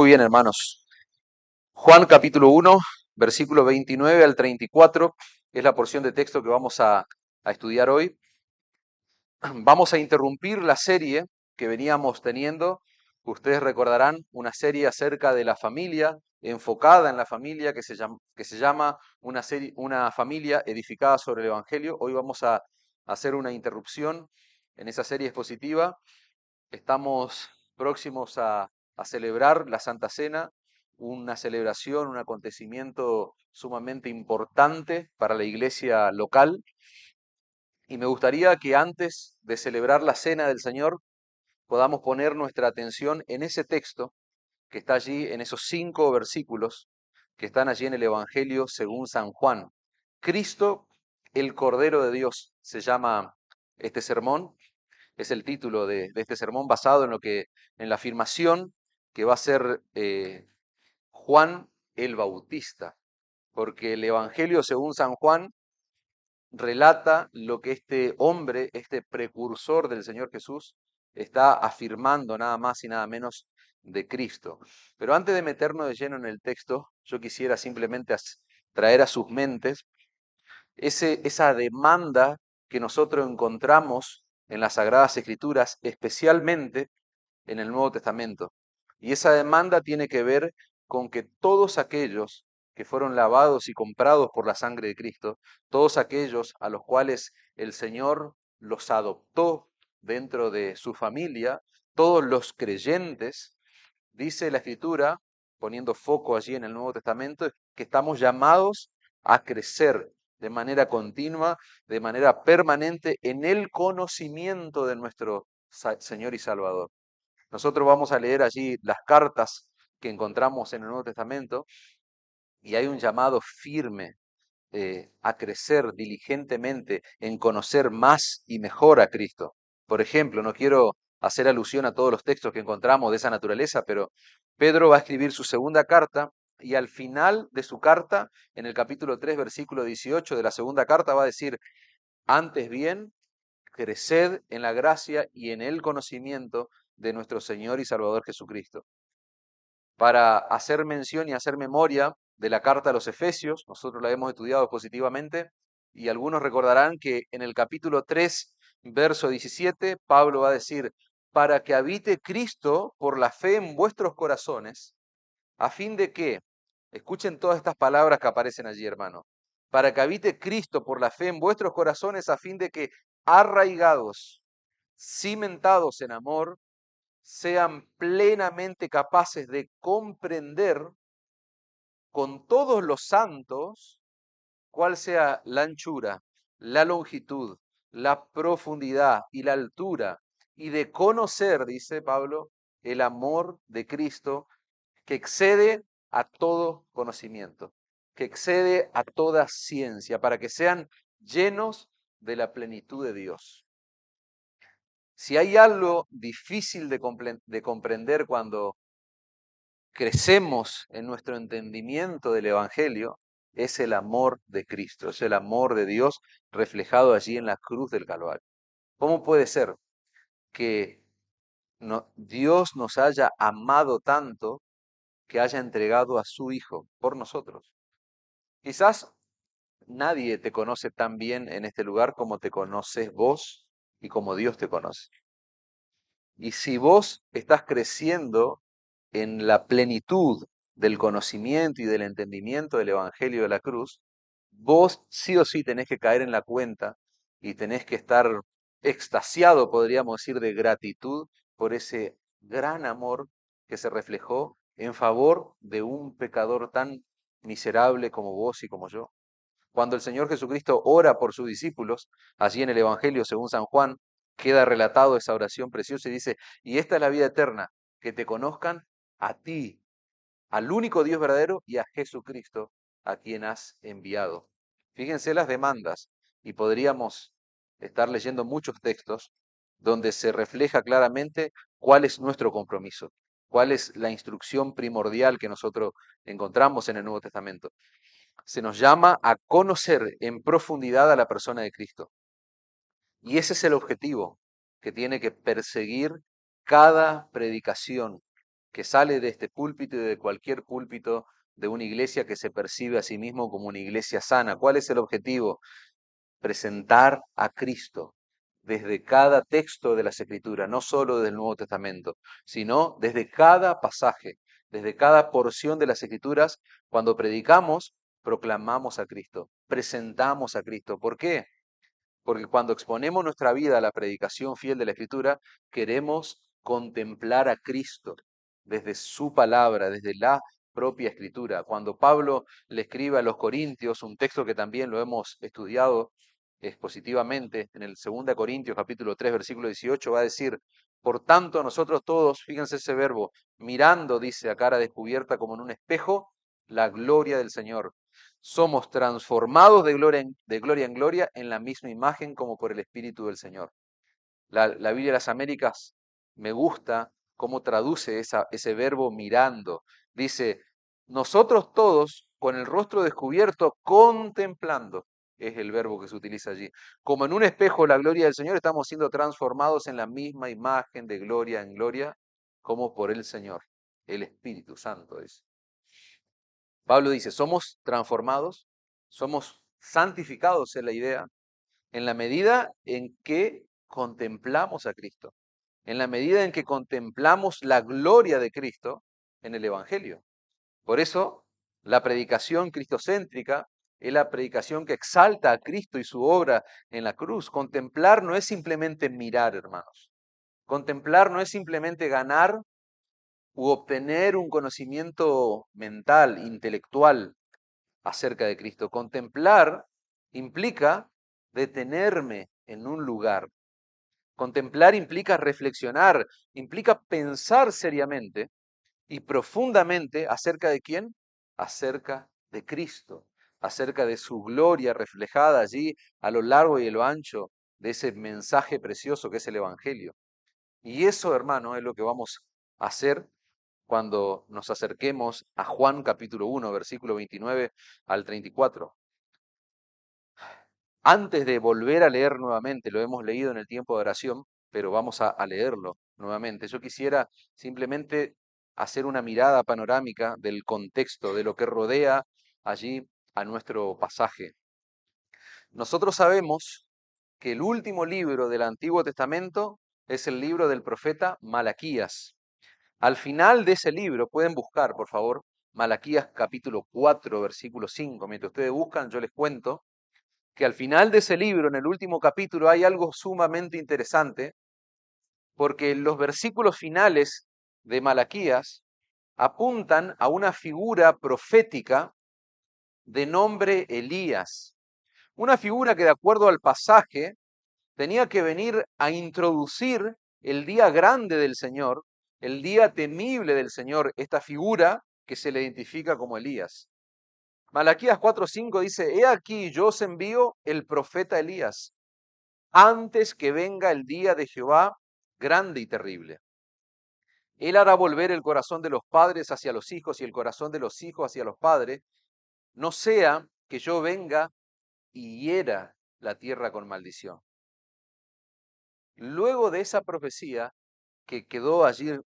Muy bien, hermanos. Juan capítulo 1, versículo 29 al 34, es la porción de texto que vamos a estudiar hoy. Vamos a interrumpir la serie que veníamos teniendo. Ustedes recordarán una serie acerca de la familia, enfocada en la familia, que se llama una familia edificada sobre el Evangelio. Hoy vamos a hacer una interrupción en esa serie expositiva. Estamos próximos a celebrar la Santa Cena, una celebración, un acontecimiento sumamente importante para la iglesia local. Y me gustaría que antes de celebrar la Cena del Señor podamos poner nuestra atención en ese texto que está allí, en esos 5 versículos que están allí en el Evangelio según San Juan. Cristo, el Cordero de Dios, se llama este sermón. Es el título de este sermón basado en la afirmación que va a ser Juan el Bautista, porque el Evangelio según San Juan relata lo que este hombre, este precursor del Señor Jesús, está afirmando nada más y nada menos de Cristo. Pero antes de meternos de lleno en el texto, yo quisiera simplemente traer a sus mentes esa demanda que nosotros encontramos en las Sagradas Escrituras, especialmente en el Nuevo Testamento. Y esa demanda tiene que ver con que todos aquellos que fueron lavados y comprados por la sangre de Cristo, todos aquellos a los cuales el Señor los adoptó dentro de su familia, todos los creyentes, dice la Escritura, poniendo foco allí en el Nuevo Testamento, que estamos llamados a crecer de manera continua, de manera permanente en el conocimiento de nuestro Señor y Salvador. Nosotros vamos a leer allí las cartas que encontramos en el Nuevo Testamento y hay un llamado firme a crecer diligentemente en conocer más y mejor a Cristo. Por ejemplo, no quiero hacer alusión a todos los textos que encontramos de esa naturaleza, pero Pedro va a escribir su segunda carta y al final de su carta, en el capítulo 3, versículo 18 de la segunda carta, va a decir, antes bien, creced en la gracia y en el conocimiento de nuestro Señor y Salvador Jesucristo. Para hacer mención y hacer memoria de la carta a los Efesios, nosotros la hemos estudiado positivamente, y algunos recordarán que en el capítulo 3, verso 17, Pablo va a decir, para que habite Cristo por la fe en vuestros corazones, a fin de que, escuchen todas estas palabras que aparecen allí, hermano, para que habite Cristo por la fe en vuestros corazones, a fin de que, arraigados, cimentados en amor, sean plenamente capaces de comprender con todos los santos cuál sea la anchura, la longitud, la profundidad y la altura, y de conocer, dice Pablo, el amor de Cristo que excede a todo conocimiento, que excede a toda ciencia, para que sean llenos de la plenitud de Dios. Si hay algo difícil de comprender cuando crecemos en nuestro entendimiento del Evangelio, es el amor de Cristo, es el amor de Dios reflejado allí en la cruz del Calvario. ¿Cómo puede ser que Dios nos haya amado tanto que haya entregado a su Hijo por nosotros? Quizás nadie te conoce tan bien en este lugar como te conoces vos y como Dios te conoce. Y si vos estás creciendo en la plenitud del conocimiento y del entendimiento del Evangelio de la cruz, vos sí o sí tenés que caer en la cuenta y tenés que estar extasiado, podríamos decir, de gratitud por ese gran amor que se reflejó en favor de un pecador tan miserable como vos y como yo. Cuando el Señor Jesucristo ora por sus discípulos, allí en el Evangelio según San Juan, queda relatado esa oración preciosa y dice, y esta es la vida eterna, que te conozcan a ti, al único Dios verdadero y a Jesucristo, a quien has enviado. Fíjense las demandas y podríamos estar leyendo muchos textos donde se refleja claramente cuál es nuestro compromiso, cuál es la instrucción primordial que nosotros encontramos en el Nuevo Testamento. Se nos llama a conocer en profundidad a la persona de Cristo. Y ese es el objetivo que tiene que perseguir cada predicación, que sale de este púlpito y de cualquier púlpito de una iglesia que se percibe a sí mismo como una iglesia sana. ¿Cuál es el objetivo? Presentar a Cristo desde cada texto de las Escrituras, no solo del Nuevo Testamento, sino desde cada pasaje, desde cada porción de las Escrituras. Cuando predicamos, proclamamos a Cristo, presentamos a Cristo. ¿Por qué? Porque cuando exponemos nuestra vida a la predicación fiel de la Escritura, queremos contemplar a Cristo desde su palabra, desde la propia Escritura. Cuando Pablo le escribe a los Corintios, un texto que también lo hemos estudiado expositivamente, en el 2 Corintios capítulo 3, versículo 18, va a decir, por tanto nosotros todos, fíjense ese verbo, mirando, dice, a cara descubierta como en un espejo, la gloria del Señor, somos transformados de gloria en gloria en la misma imagen como por el Espíritu del Señor. La Biblia de las Américas me gusta cómo traduce ese verbo mirando. Dice, nosotros todos con el rostro descubierto, contemplando, es el verbo que se utiliza allí. Como en un espejo la gloria del Señor, estamos siendo transformados en la misma imagen de gloria en gloria como por el Señor, el Espíritu Santo es. Pablo dice, somos transformados, somos santificados en la idea, en la medida en que contemplamos a Cristo, en la medida en que contemplamos la gloria de Cristo en el Evangelio. Por eso, la predicación cristocéntrica es la predicación que exalta a Cristo y su obra en la cruz. Contemplar no es simplemente mirar, hermanos. Contemplar no es simplemente ganar u obtener un conocimiento mental, intelectual, acerca de Cristo. Contemplar implica detenerme en un lugar. Contemplar implica reflexionar, implica pensar seriamente y profundamente acerca de quién, acerca de Cristo, acerca de su gloria reflejada allí a lo largo y a lo ancho de ese mensaje precioso que es el Evangelio. Y eso, hermano, es lo que vamos a hacer cuando nos acerquemos a Juan capítulo 1, versículo 29 al 34. Antes de volver a leer nuevamente, lo hemos leído en el tiempo de oración, pero vamos a leerlo nuevamente. Yo quisiera simplemente hacer una mirada panorámica del contexto, de lo que rodea allí a nuestro pasaje. Nosotros sabemos que el último libro del Antiguo Testamento es el libro del profeta Malaquías. Al final de ese libro, pueden buscar, por favor, Malaquías capítulo 4, versículo 5. Mientras ustedes buscan, yo les cuento que al final de ese libro, en el último capítulo, hay algo sumamente interesante, porque los versículos finales de Malaquías apuntan a una figura profética de nombre Elías, una figura que de acuerdo al pasaje tenía que venir a introducir el día grande del Señor, el día temible del Señor, esta figura que se le identifica como Elías. Malaquías 4:5 dice, he aquí yo os envío el profeta Elías, antes que venga el día de Jehová grande y terrible. Él hará volver el corazón de los padres hacia los hijos y el corazón de los hijos hacia los padres, no sea que yo venga y hiera la tierra con maldición. Luego de esa profecía que quedó allí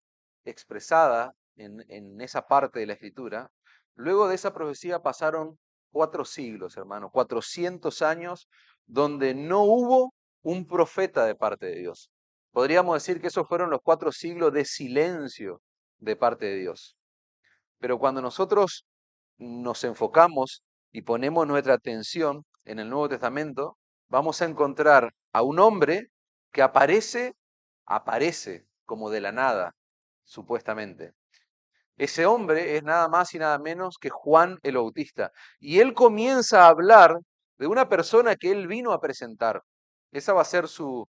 expresada en esa parte de la escritura, luego de esa profecía pasaron 4 siglos, hermano, 400 años donde no hubo un profeta de parte de Dios. Podríamos decir que esos fueron los 4 siglos de silencio de parte de Dios. Pero cuando nosotros nos enfocamos y ponemos nuestra atención en el Nuevo Testamento, vamos a encontrar a un hombre que aparece como de la nada, supuestamente. Ese hombre es nada más y nada menos que Juan el Bautista. Y él comienza a hablar de una persona que él vino a presentar. Esa va a ser su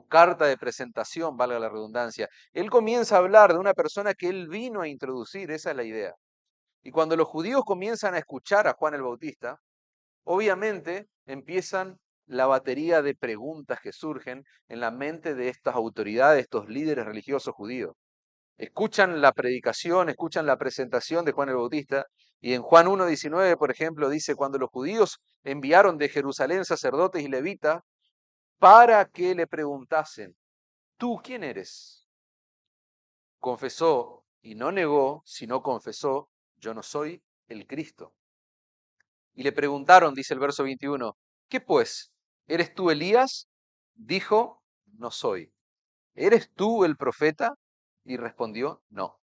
carta de presentación, valga la redundancia. Él comienza a hablar de una persona que él vino a introducir, esa es la idea. Y cuando los judíos comienzan a escuchar a Juan el Bautista, obviamente empiezan la batería de preguntas que surgen en la mente de estas autoridades, estos líderes religiosos judíos. Escuchan la predicación, escuchan la presentación de Juan el Bautista, y en Juan 1:19, por ejemplo, dice, cuando los judíos enviaron de Jerusalén sacerdotes y levitas para que le preguntasen, ¿tú quién eres? Confesó y no negó, sino confesó, yo no soy el Cristo. Y le preguntaron, dice el verso 21, ¿qué pues? ¿Eres tú Elías? Dijo, no soy. ¿Eres tú el profeta? Y respondió, no.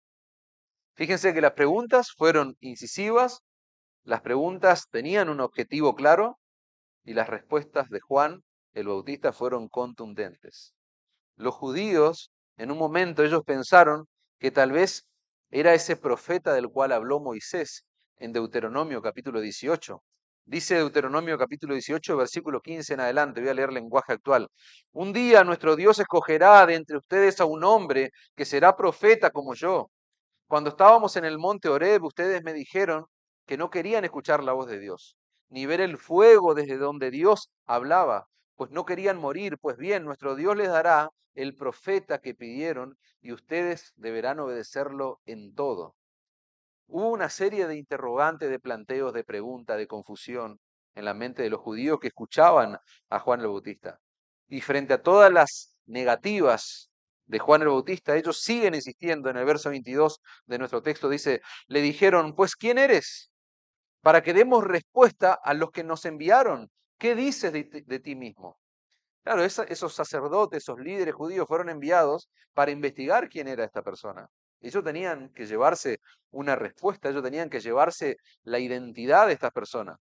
Fíjense que las preguntas fueron incisivas, las preguntas tenían un objetivo claro y las respuestas de Juan el Bautista fueron contundentes. Los judíos, en un momento, ellos pensaron que tal vez era ese profeta del cual habló Moisés en Deuteronomio capítulo 18. Dice Deuteronomio capítulo 18, versículo 15 en adelante, voy a leer lenguaje actual. Un día nuestro Dios escogerá de entre ustedes a un hombre que será profeta como yo. Cuando estábamos en el monte Horeb, ustedes me dijeron que no querían escuchar la voz de Dios, ni ver el fuego desde donde Dios hablaba, pues no querían morir. Pues bien, nuestro Dios les dará el profeta que pidieron y ustedes deberán obedecerlo en todo. Hubo una serie de interrogantes, de planteos, de preguntas, de confusión en la mente de los judíos que escuchaban a Juan el Bautista. Y frente a todas las negativas de Juan el Bautista, ellos siguen insistiendo. En el verso 22 de nuestro texto dice, le dijeron, pues ¿quién eres? Para que demos respuesta a los que nos enviaron. ¿Qué dices de ti mismo? Claro, esos sacerdotes, esos líderes judíos fueron enviados para investigar quién era esta persona. Ellos tenían que llevarse una respuesta, ellos tenían que llevarse la identidad de esta persona.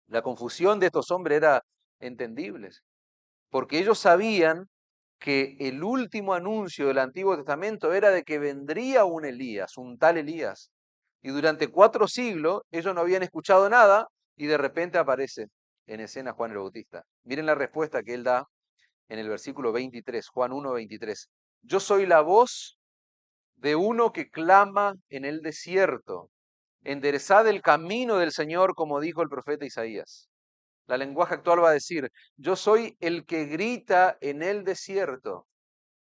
La confusión de estos hombres era entendible, porque ellos sabían que el último anuncio del Antiguo Testamento era de que vendría un Elías, un tal Elías. Y durante 4 siglos ellos no habían escuchado nada y de repente aparece en escena Juan el Bautista. Miren la respuesta que él da en el versículo 23, Juan 1, 23. Yo soy la voz de uno que clama en el desierto. Enderezad el camino del Señor, como dijo el profeta Isaías. La lenguaje actual va a decir, yo soy el que grita en el desierto.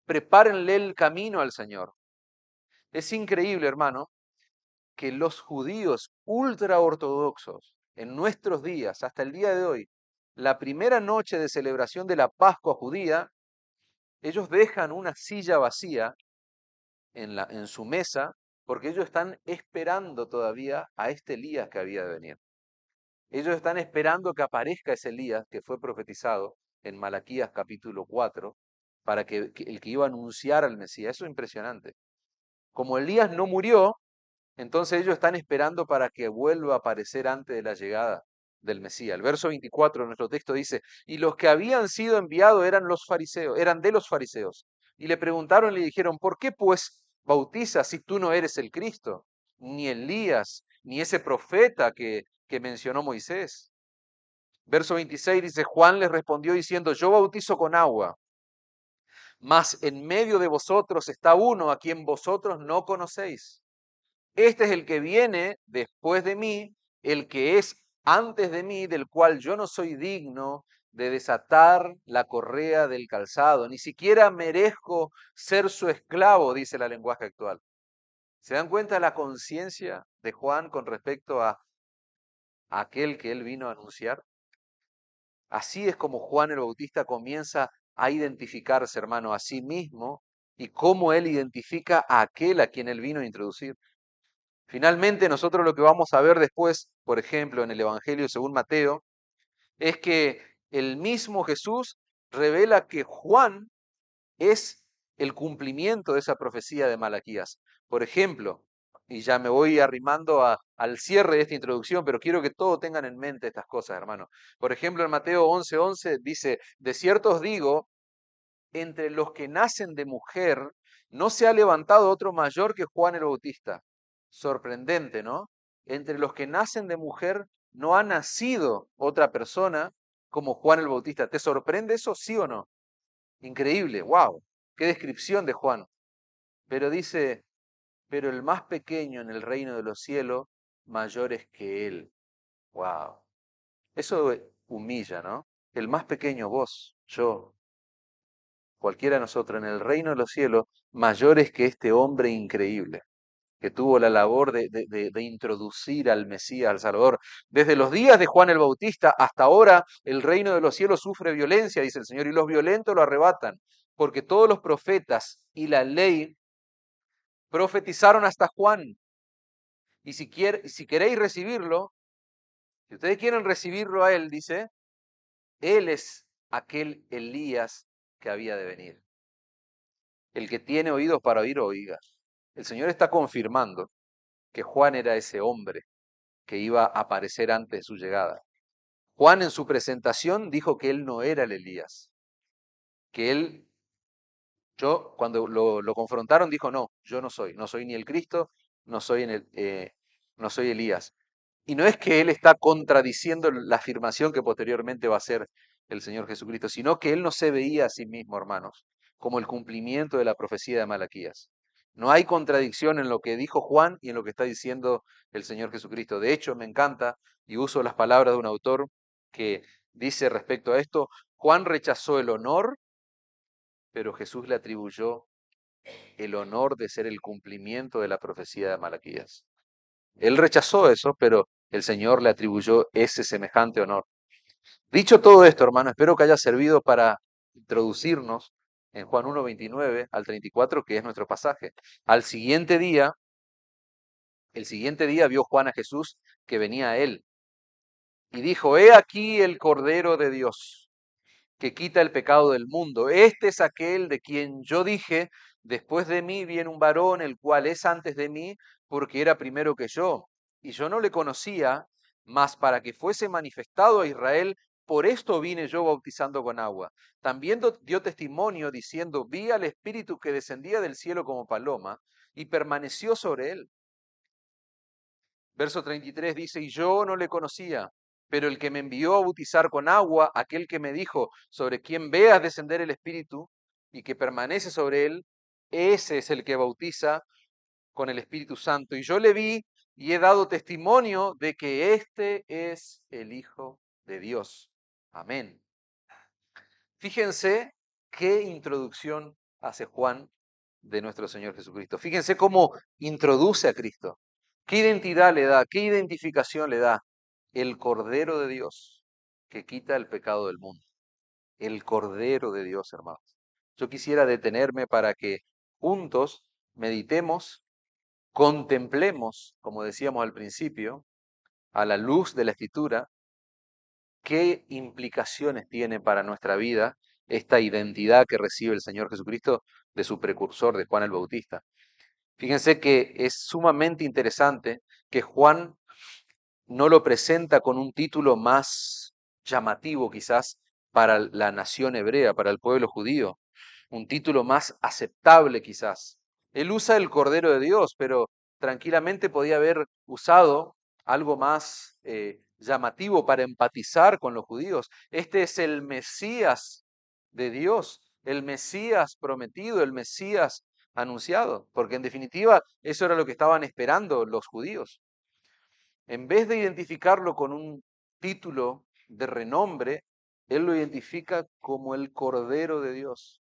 Prepárenle el camino al Señor. Es increíble, hermano, que los judíos ultraortodoxos en nuestros días, hasta el día de hoy, la primera noche de celebración de la Pascua judía, ellos dejan una silla vacía en su mesa porque ellos están esperando todavía a este Elías que había de venir. Ellos están esperando que aparezca ese Elías que fue profetizado en Malaquías capítulo 4 para que el que iba a anunciar al Mesías. Eso es impresionante. Como Elías no murió, entonces ellos están esperando para que vuelva a aparecer antes de la llegada del Mesías. El verso 24 de nuestro texto dice, y los que habían sido enviados eran los fariseos, eran de los fariseos. Y le preguntaron y le dijeron, ¿por qué pues bautizas si tú no eres el Cristo, ni Elías, ni ese profeta que mencionó Moisés? Verso 26 dice, Juan les respondió diciendo, yo bautizo con agua, mas en medio de vosotros está uno a quien vosotros no conocéis. Este es el que viene después de mí, el que es antes de mí, del cual yo no soy digno de desatar la correa del calzado. Ni siquiera merezco ser su esclavo, dice la lenguaje actual. ¿Se dan cuenta de la conciencia de Juan con respecto a aquel que él vino a anunciar? Así es como Juan el Bautista comienza a identificarse, hermano, a sí mismo y cómo él identifica a aquel a quien él vino a introducir. Finalmente, nosotros lo que vamos a ver después, por ejemplo, en el Evangelio según Mateo, es que el mismo Jesús revela que Juan es el cumplimiento de esa profecía de Malaquías. Por ejemplo, y ya me voy arrimando al cierre de esta introducción, pero quiero que todos tengan en mente estas cosas, hermano. Por ejemplo, en Mateo 11:11 dice, de cierto os digo, entre los que nacen de mujer, no se ha levantado otro mayor que Juan el Bautista. Sorprendente, ¿no? Entre los que nacen de mujer, no ha nacido otra persona como Juan el Bautista. ¿Te sorprende eso, sí o no? Increíble, wow, qué descripción de Juan. Pero dice, pero el más pequeño en el reino de los cielos, mayor es que él. Wow, eso humilla, ¿no? El más pequeño, vos, yo, cualquiera de nosotros en el reino de los cielos, mayores que este hombre increíble, que tuvo la labor de introducir al Mesías, al Salvador. Desde los días de Juan el Bautista hasta ahora, el reino de los cielos sufre violencia, dice el Señor, y los violentos lo arrebatan, porque todos los profetas y la ley profetizaron hasta Juan. Y si queréis recibirlo, si ustedes quieren recibirlo a él, dice, él es aquel Elías que había de venir. El que tiene oídos para oír, oiga. El Señor está confirmando que Juan era ese hombre que iba a aparecer antes de su llegada. Juan en su presentación dijo que él no era el Elías, que él, cuando lo confrontaron, dijo, no, yo no soy ni el Cristo, no soy, no soy Elías. Y no es que él está contradiciendo la afirmación que posteriormente va a hacer el Señor Jesucristo, sino que él no se veía a sí mismo, hermanos, como el cumplimiento de la profecía de Malaquías. No hay contradicción en lo que dijo Juan y en lo que está diciendo el Señor Jesucristo. De hecho, me encanta y uso las palabras de un autor que dice respecto a esto, Juan rechazó el honor, pero Jesús le atribuyó el honor de ser el cumplimiento de la profecía de Malaquías. Él rechazó eso, pero el Señor le atribuyó ese semejante honor. Dicho todo esto, hermano, espero que haya servido para introducirnos en Juan 1, 29 al 34, que es nuestro pasaje. Al siguiente día, el siguiente día vio Juan a Jesús que venía a él y dijo, he aquí el Cordero de Dios que quita el pecado del mundo. Este es aquel de quien yo dije, después de mí viene un varón, el cual es antes de mí, porque era primero que yo. Y yo no le conocía, mas para que fuese manifestado a Israel, por esto vine yo bautizando con agua. También dio testimonio diciendo, vi al Espíritu que descendía del cielo como paloma y permaneció sobre él. Verso 33 dice, y yo no le conocía, pero el que me envió a bautizar con agua, aquel que me dijo, sobre quien veas descender el Espíritu y que permanece sobre él, ese es el que bautiza con el Espíritu Santo. Y yo le vi y he dado testimonio de que este es el Hijo de Dios. Amén. Fíjense qué introducción hace Juan de nuestro Señor Jesucristo. Fíjense cómo introduce a Cristo. ¿Qué identidad le da? ¿Qué identificación le da? El Cordero de Dios que quita el pecado del mundo. El Cordero de Dios, hermanos. Yo quisiera detenerme para que juntos meditemos, contemplemos, como decíamos al principio, a la luz de la Escritura, qué implicaciones tiene para nuestra vida esta identidad que recibe el Señor Jesucristo de su precursor, de Juan el Bautista. Fíjense que es sumamente interesante que Juan no lo presenta con un título más llamativo quizás para la nación hebrea, para el pueblo judío, un título más aceptable quizás. Él usa el Cordero de Dios, pero tranquilamente podía haber usado algo más llamativo para empatizar con los judíos. Este es el Mesías de Dios, el Mesías prometido, el Mesías anunciado, porque en definitiva eso era lo que estaban esperando los judíos. En vez de identificarlo con un título de renombre, él lo identifica como el Cordero de Dios.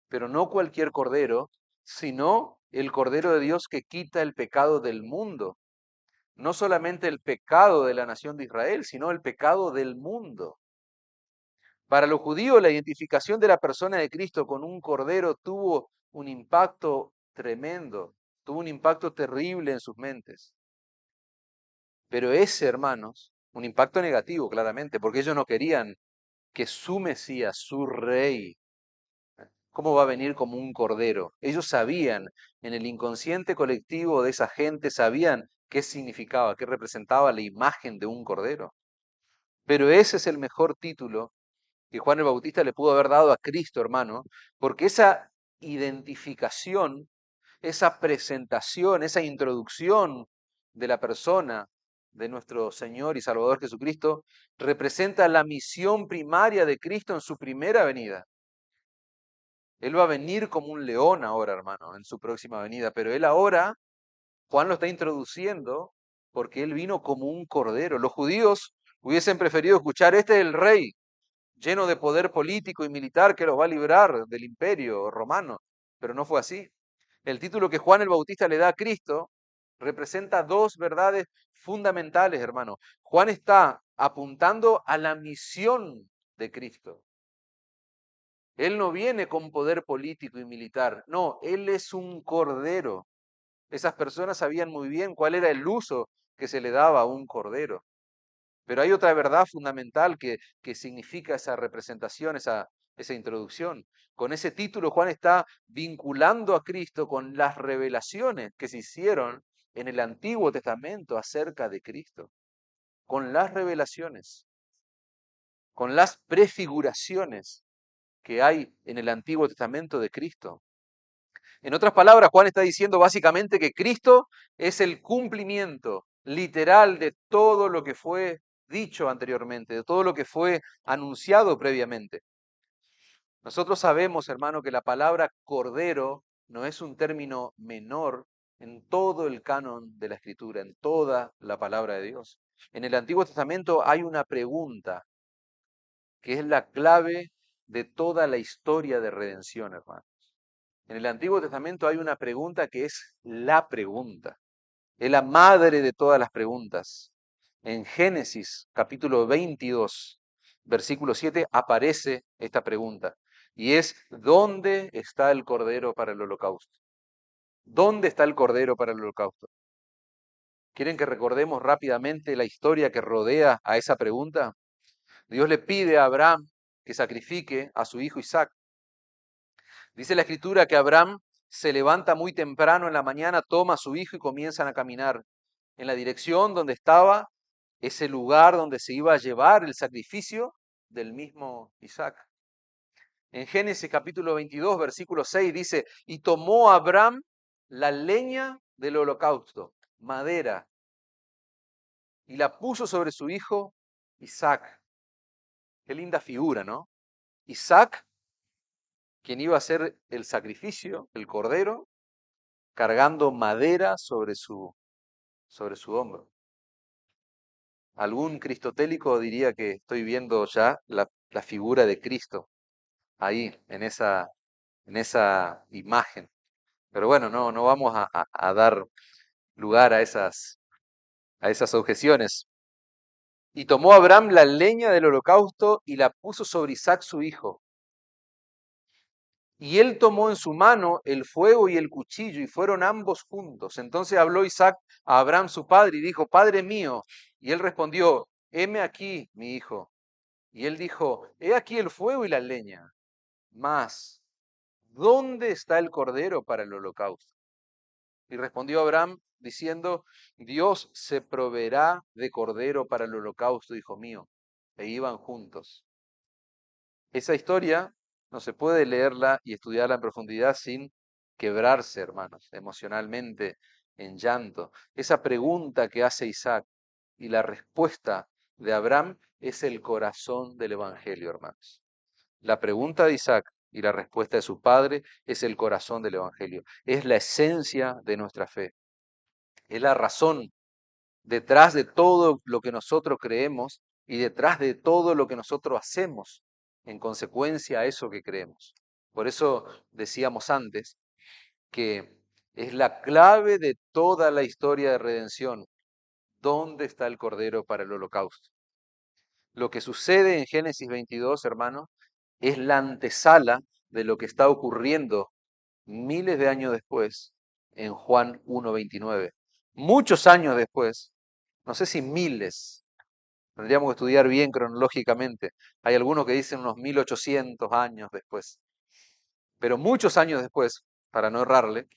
Pero no cualquier Cordero, sino el Cordero de Dios que quita el pecado del mundo. No solamente el pecado de la nación de Israel, sino el pecado del mundo. Para los judíos, la identificación de la persona de Cristo con un Cordero tuvo un impacto tremendo, tuvo un impacto terrible en sus mentes. Pero ese, hermanos, un impacto negativo, claramente, porque ellos no querían que su Mesías, su rey, ¿cómo va a venir como un cordero? Ellos sabían, en el inconsciente colectivo de esa gente, sabían qué significaba, qué representaba la imagen de un cordero. Pero ese es el mejor título que Juan el Bautista le pudo haber dado a Cristo, hermano, porque esa identificación, esa presentación, esa introducción de la persona de nuestro Señor y Salvador Jesucristo representa la misión primaria de Cristo en su primera venida. Él va a venir como un león ahora, hermano, en su próxima venida, pero él ahora, Juan lo está introduciendo porque él vino como un cordero. Los judíos hubiesen preferido escuchar, este es el rey, lleno de poder político y militar que los va a librar del imperio romano, pero no fue así. El título que Juan el Bautista le da a Cristo representa dos verdades fundamentales, hermano. Juan está apuntando a la misión de Cristo. Él no viene con poder político y militar, no, él es un cordero. Esas personas sabían muy bien cuál era el uso que se le daba a un cordero. Pero hay otra verdad fundamental que significa esa representación, esa introducción. Con ese título, Juan está vinculando a Cristo con las revelaciones que se hicieron en el Antiguo Testamento acerca de Cristo. Con las revelaciones, con las prefiguraciones que hay en el Antiguo Testamento de Cristo. En otras palabras, Juan está diciendo básicamente que Cristo es el cumplimiento literal de todo lo que fue dicho anteriormente, de todo lo que fue anunciado previamente. Nosotros sabemos, hermano, que la palabra cordero no es un término menor en todo el canon de la Escritura, en toda la palabra de Dios. En el Antiguo Testamento hay una pregunta que es la clave de toda la historia de redención, hermano. En el Antiguo Testamento hay una pregunta que es la pregunta, es la madre de todas las preguntas. En Génesis capítulo 22, versículo 7, aparece esta pregunta y es, ¿dónde está el cordero para el holocausto? ¿Dónde está el cordero para el holocausto? ¿Quieren que recordemos rápidamente la historia que rodea a esa pregunta? Dios le pide a Abraham que sacrifique a su hijo Isaac. Dice la escritura que Abraham se levanta muy temprano en la mañana, toma a su hijo y comienzan a caminar en la dirección donde estaba ese lugar donde se iba a llevar el sacrificio del mismo Isaac. En Génesis capítulo 22, versículo 6 dice, y tomó Abraham la leña del holocausto, madera, y la puso sobre su hijo Isaac. Qué linda figura, ¿no? Isaac, quien iba a hacer el sacrificio, el cordero, cargando madera sobre su hombro. Algún cristotélico diría que estoy viendo ya la figura de Cristo ahí, en esa imagen. Pero bueno, no vamos a dar lugar a esas objeciones. Y tomó Abraham la leña del holocausto y la puso sobre Isaac su hijo. Y él tomó en su mano el fuego y el cuchillo, y fueron ambos juntos. Entonces habló Isaac a Abraham su padre y dijo, Padre mío. Y él respondió, heme aquí, mi hijo. Y él dijo, he aquí el fuego y la leña, mas ¿dónde está el cordero para el holocausto? Y respondió Abraham diciendo, Dios se proveerá de cordero para el holocausto, hijo mío. E iban juntos. Esa historia no se puede leerla y estudiarla en profundidad sin quebrarse, hermanos, emocionalmente, en llanto. Esa pregunta que hace Isaac y la respuesta de Abraham es el corazón del Evangelio, hermanos. La pregunta de Isaac y la respuesta de su padre es el corazón del Evangelio. Es la esencia de nuestra fe. Es la razón detrás de todo lo que nosotros creemos y detrás de todo lo que nosotros hacemos en consecuencia a eso que creemos. Por eso decíamos antes que es la clave de toda la historia de redención. ¿Dónde está el cordero para el holocausto? Lo que sucede en Génesis 22, hermano, es la antesala de lo que está ocurriendo miles de años después en Juan 1:29. Muchos años después, no sé si miles, tendríamos que estudiar bien cronológicamente. Hay algunos que dicen unos 1800 años después. Pero muchos años después, para no errarle,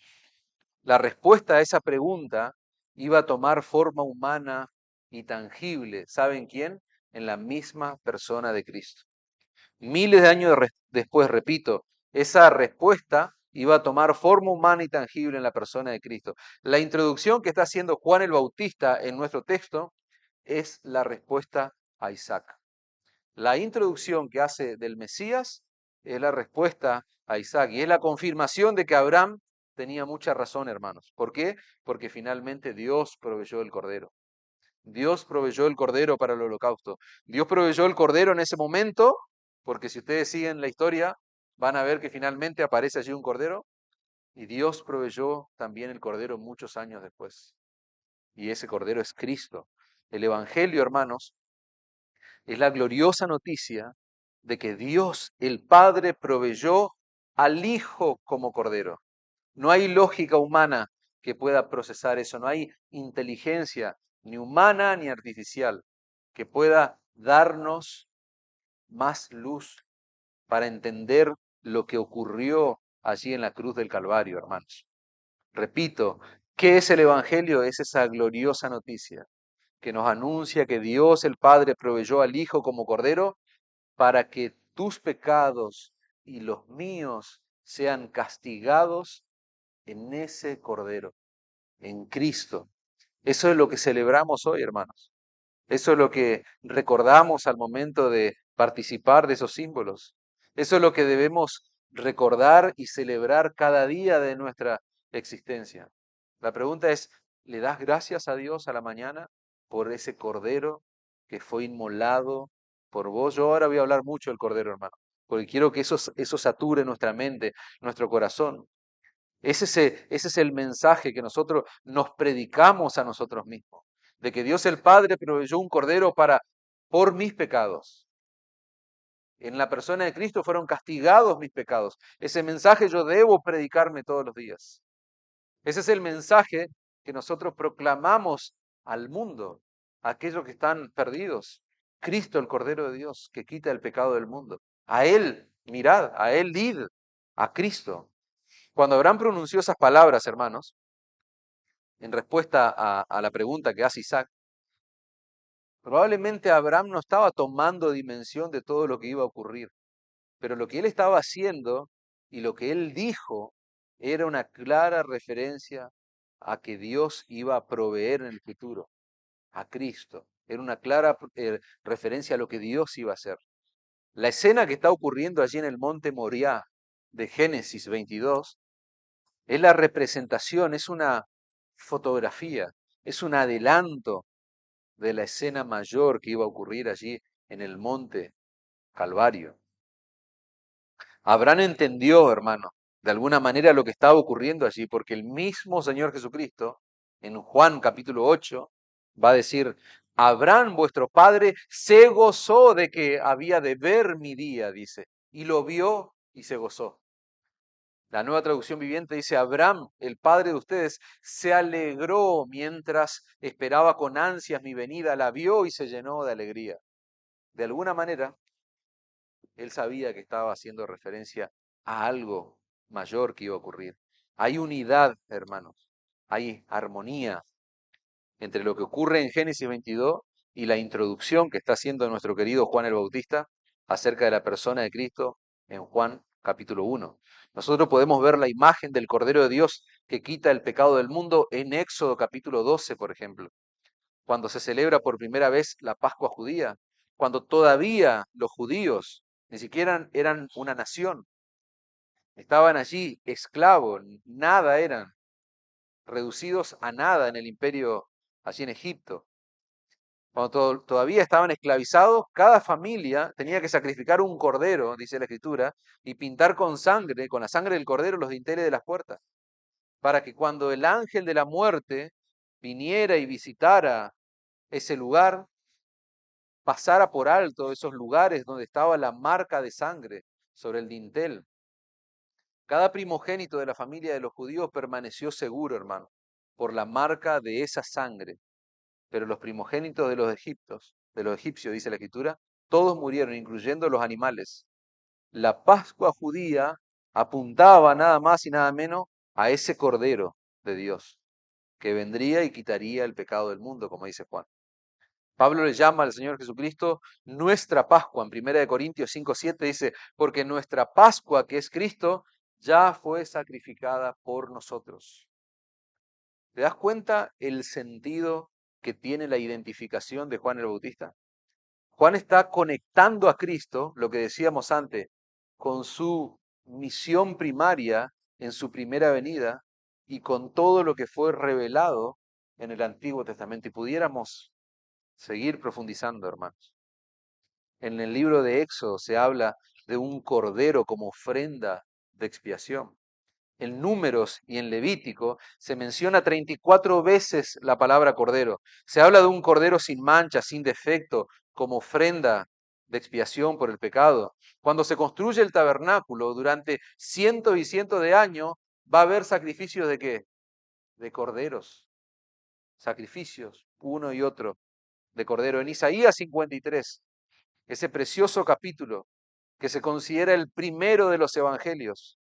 la respuesta a esa pregunta iba a tomar forma humana y tangible. ¿Saben quién? En la misma persona de Cristo. Miles de años después, repito, esa respuesta iba a tomar forma humana y tangible en la persona de Cristo. La introducción que está haciendo Juan el Bautista en nuestro texto es la respuesta a Isaac. La introducción que hace del Mesías es la respuesta a Isaac y es la confirmación de que Abraham tenía mucha razón, hermanos. ¿Por qué? Porque finalmente Dios proveyó el cordero. Dios proveyó el cordero para el holocausto. Dios proveyó el cordero en ese momento, porque si ustedes siguen la historia, van a ver que finalmente aparece allí un cordero, y Dios proveyó también el cordero muchos años después. Y ese cordero es Cristo. El Evangelio, hermanos, es la gloriosa noticia de que Dios, el Padre, proveyó al Hijo como cordero. No hay lógica humana que pueda procesar eso. No hay inteligencia ni humana ni artificial que pueda darnos más luz para entender lo que ocurrió allí en la cruz del Calvario, hermanos. Repito, ¿qué es el Evangelio? Es esa gloriosa noticia que nos anuncia que Dios el Padre proveyó al Hijo como Cordero para que tus pecados y los míos sean castigados en ese Cordero, en Cristo. Eso es lo que celebramos hoy, hermanos. Eso es lo que recordamos al momento de participar de esos símbolos. Eso es lo que debemos recordar y celebrar cada día de nuestra existencia. La pregunta es, ¿le das gracias a Dios a la mañana por ese cordero que fue inmolado por vos? Yo ahora voy a hablar mucho del cordero, hermano, porque quiero que eso sature nuestra mente, nuestro corazón. Ese es el mensaje que nosotros nos predicamos a nosotros mismos, de que Dios el Padre proveyó un cordero por mis pecados. En la persona de Cristo fueron castigados mis pecados. Ese mensaje yo debo predicarme todos los días. Ese es el mensaje que nosotros proclamamos al mundo, a aquellos que están perdidos. Cristo, el Cordero de Dios, que quita el pecado del mundo. A Él, mirad, a Él id, a Cristo. Cuando Abraham pronunció esas palabras, hermanos, en respuesta a la pregunta que hace Isaac, probablemente Abraham no estaba tomando dimensión de todo lo que iba a ocurrir, pero lo que él estaba haciendo y lo que él dijo era una clara referencia a que Dios iba a proveer en el futuro, a Cristo. Era una clara referencia a lo que Dios iba a hacer. La escena que está ocurriendo allí en el monte Moriah de Génesis 22 es la representación, es una fotografía, es un adelanto de la escena mayor que iba a ocurrir allí en el monte Calvario. Abraham entendió, hermano, de alguna manera lo que estaba ocurriendo allí, porque el mismo Señor Jesucristo, en Juan capítulo 8, va a decir, Abraham, vuestro padre, se gozó de que había de ver mi día, dice, y lo vio y se gozó. La Nueva Traducción Viviente dice, Abraham, el padre de ustedes, se alegró mientras esperaba con ansias mi venida, la vio y se llenó de alegría. De alguna manera, él sabía que estaba haciendo referencia a algo mayor que iba a ocurrir. Hay unidad, hermanos, hay armonía entre lo que ocurre en Génesis 22 y la introducción que está haciendo nuestro querido Juan el Bautista acerca de la persona de Cristo en Juan capítulo 1. Nosotros podemos ver la imagen del Cordero de Dios que quita el pecado del mundo en Éxodo capítulo 12, por ejemplo, cuando se celebra por primera vez la Pascua judía, cuando todavía los judíos ni siquiera eran una nación, estaban allí esclavos, nada eran, reducidos a nada en el imperio allí en Egipto. Cuando todavía estaban esclavizados, cada familia tenía que sacrificar un cordero, dice la Escritura, y pintar con sangre, con la sangre del cordero, los dinteles de las puertas, para que cuando el ángel de la muerte viniera y visitara ese lugar, pasara por alto esos lugares donde estaba la marca de sangre sobre el dintel. Cada primogénito de la familia de los judíos permaneció seguro, hermano, por la marca de esa sangre. Pero los primogénitos de los egipcios, dice la Escritura, todos murieron, incluyendo los animales. La Pascua judía apuntaba nada más y nada menos a ese Cordero de Dios, que vendría y quitaría el pecado del mundo, como dice Juan. Pablo le llama al Señor Jesucristo nuestra Pascua. En 1 Corintios 5:7 dice, porque nuestra Pascua, que es Cristo, ya fue sacrificada por nosotros. ¿Te das cuenta el sentido que tiene la identificación de Juan el Bautista? Juan está conectando a Cristo, lo que decíamos antes, con su misión primaria en su primera venida y con todo lo que fue revelado en el Antiguo Testamento. Y pudiéramos seguir profundizando, hermanos. En el libro de Éxodo se habla de un cordero como ofrenda de expiación. En Números y en Levítico se menciona 34 veces la palabra cordero. Se habla de un cordero sin mancha, sin defecto, como ofrenda de expiación por el pecado. Cuando se construye el tabernáculo durante cientos y cientos de años, va a haber sacrificios de qué? de corderos, sacrificios, uno y otro de cordero. En Isaías 53, ese precioso capítulo que se considera el primero de los evangelios.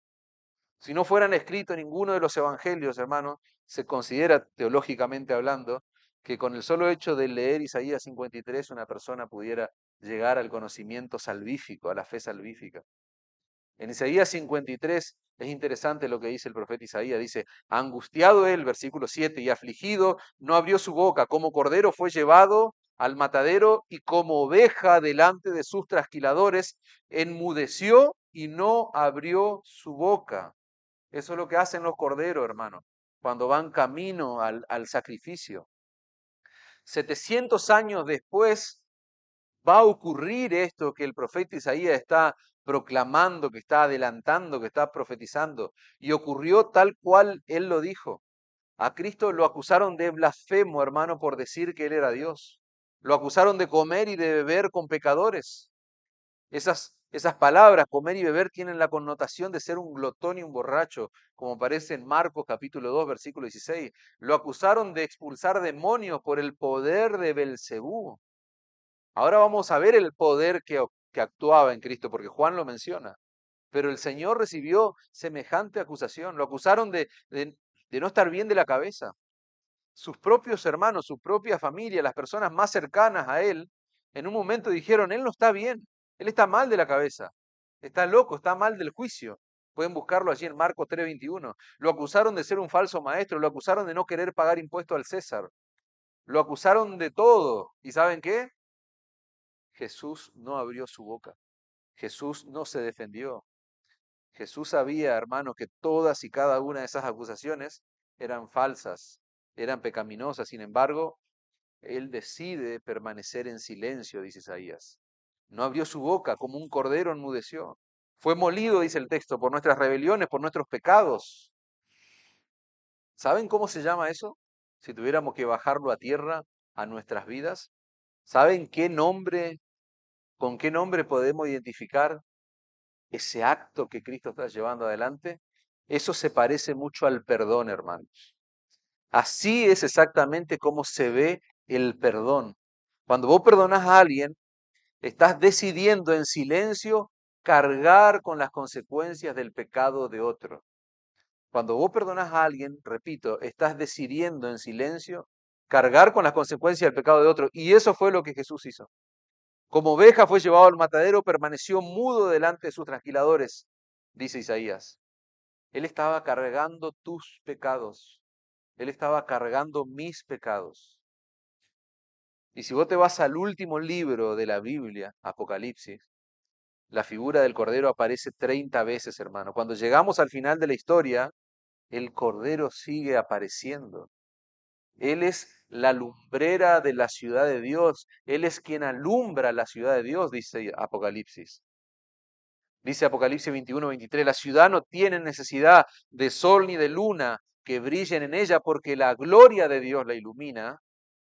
Si no fueran escritos ninguno de los evangelios, hermanos, se considera teológicamente hablando que con el solo hecho de leer Isaías 53 una persona pudiera llegar al conocimiento salvífico, a la fe salvífica. En Isaías 53 es interesante lo que dice el profeta Isaías. Dice, angustiado él, versículo 7, y afligido, no abrió su boca, como cordero fue llevado al matadero y como oveja delante de sus trasquiladores, enmudeció y no abrió su boca. Eso es lo que hacen los corderos, hermano, cuando van camino al sacrificio. 700 años después va a ocurrir esto que el profeta Isaías está proclamando, que está adelantando, que está profetizando. Y ocurrió tal cual él lo dijo. A Cristo lo acusaron de blasfemo, hermano, por decir que él era Dios. Lo acusaron de comer y de beber con pecadores. Esas palabras, comer y beber, tienen la connotación de ser un glotón y un borracho, como aparece en Marcos capítulo 2, versículo 16. Lo acusaron de expulsar demonios por el poder de Belcebú. Ahora vamos a ver el poder que actuaba en Cristo, porque Juan lo menciona. Pero el Señor recibió semejante acusación. Lo acusaron de no estar bien de la cabeza. Sus propios hermanos, su propia familia, las personas más cercanas a él, en un momento dijeron, él no está bien, él está mal de la cabeza, está loco, está mal del juicio. Pueden buscarlo allí en Marcos 3:21. Lo acusaron de ser un falso maestro, lo acusaron de no querer pagar impuesto al César, lo acusaron de todo. ¿Y saben qué? Jesús no abrió su boca, Jesús no se defendió. Jesús sabía, hermano, que todas y cada una de esas acusaciones eran falsas, eran pecaminosas. Sin embargo, él decide permanecer en silencio, dice Isaías. No abrió su boca, como un cordero enmudeció. Fue molido, dice el texto, por nuestras rebeliones, por nuestros pecados. ¿Saben cómo se llama eso? Si tuviéramos que bajarlo a tierra, a nuestras vidas. ¿Saben qué nombre, con qué nombre podemos identificar ese acto que Cristo está llevando adelante? Eso se parece mucho al perdón, hermanos. Así es exactamente como se ve el perdón. Cuando vos perdonás a alguien, estás decidiendo en silencio cargar con las consecuencias del pecado de otro. Cuando vos perdonás a alguien, repito, estás decidiendo en silencio cargar con las consecuencias del pecado de otro. Y eso fue lo que Jesús hizo. Como oveja fue llevado al matadero, permaneció mudo delante de sus trasquiladores, dice Isaías. Él estaba cargando tus pecados. Él estaba cargando mis pecados. Y si vos te vas al último libro de la Biblia, Apocalipsis, la figura del Cordero aparece 30 veces, hermano. Cuando llegamos al final de la historia, el Cordero sigue apareciendo. Él es la lumbrera de la ciudad de Dios. Él es quien alumbra la ciudad de Dios, dice Apocalipsis. Dice Apocalipsis 21-23, la ciudad no tiene necesidad de sol ni de luna que brillen en ella porque la gloria de Dios la ilumina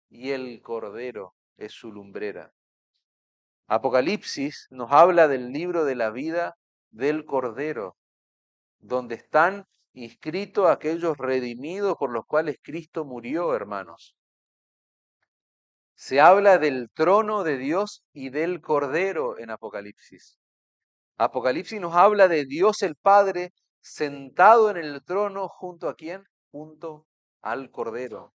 y el Cordero es su lumbrera. Apocalipsis nos habla del libro de la vida del Cordero, donde están inscritos aquellos redimidos por los cuales Cristo murió, hermanos. Se habla del trono de Dios y del Cordero en Apocalipsis. Apocalipsis nos habla de Dios el Padre sentado en el trono junto a quién? Junto al Cordero.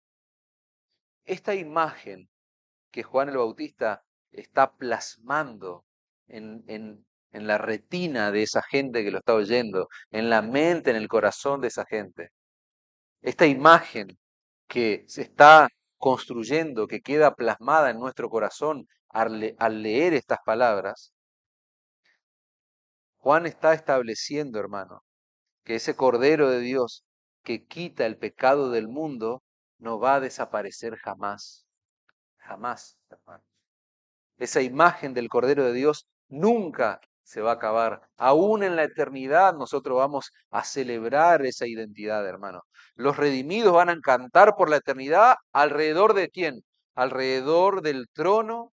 Esta imagen que Juan el Bautista está plasmando en la retina de esa gente que lo está oyendo, en la mente, en el corazón de esa gente. Esta imagen que se está construyendo, que queda plasmada en nuestro corazón al leer estas palabras, Juan está estableciendo, hermano, que ese Cordero de Dios que quita el pecado del mundo no va a desaparecer jamás, jamás, hermano. Esa imagen del Cordero de Dios nunca se va a acabar. Aún en la eternidad nosotros vamos a celebrar esa identidad, hermano. Los redimidos van a cantar por la eternidad alrededor de quién? Alrededor del trono.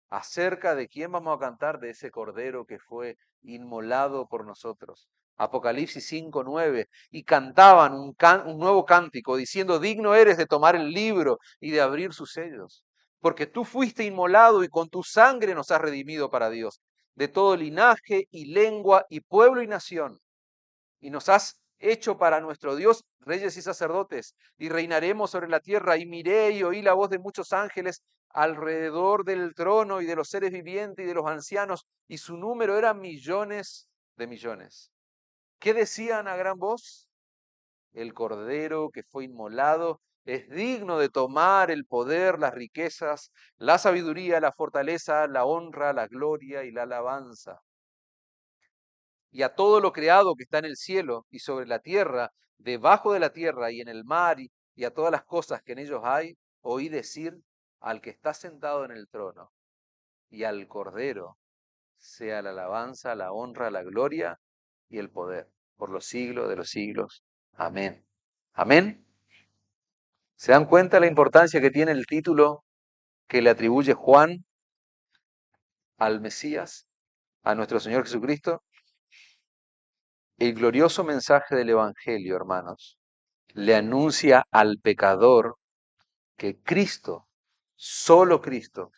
¿Acerca de quién vamos a cantar? De ese Cordero que fue inmolado por nosotros. Apocalipsis 5:9, y cantaban un nuevo cántico diciendo, digno eres de tomar el libro y de abrir sus sellos, porque tú fuiste inmolado y con tu sangre nos has redimido para Dios, de todo linaje y lengua y pueblo y nación, y nos has hecho para nuestro Dios reyes y sacerdotes, y reinaremos sobre la tierra. Y miré y oí la voz de muchos ángeles alrededor del trono y de los seres vivientes y de los ancianos, y su número era millones de millones. ¿Qué decían a gran voz? El Cordero que fue inmolado es digno de tomar el poder, las riquezas, la sabiduría, la fortaleza, la honra, la gloria y la alabanza. Y a todo lo creado que está en el cielo y sobre la tierra, debajo de la tierra y en el mar, y a todas las cosas que en ellos hay, oí decir al que está sentado en el trono y al Cordero, sea la alabanza, la honra, la gloria y el poder, por los siglos de los siglos. Amén. Amén. ¿Se dan cuenta la importancia que tiene el título que le atribuye Juan al Mesías, a nuestro Señor Jesucristo? El glorioso mensaje del Evangelio, hermanos, le anuncia al pecador que Cristo, solo Cristo,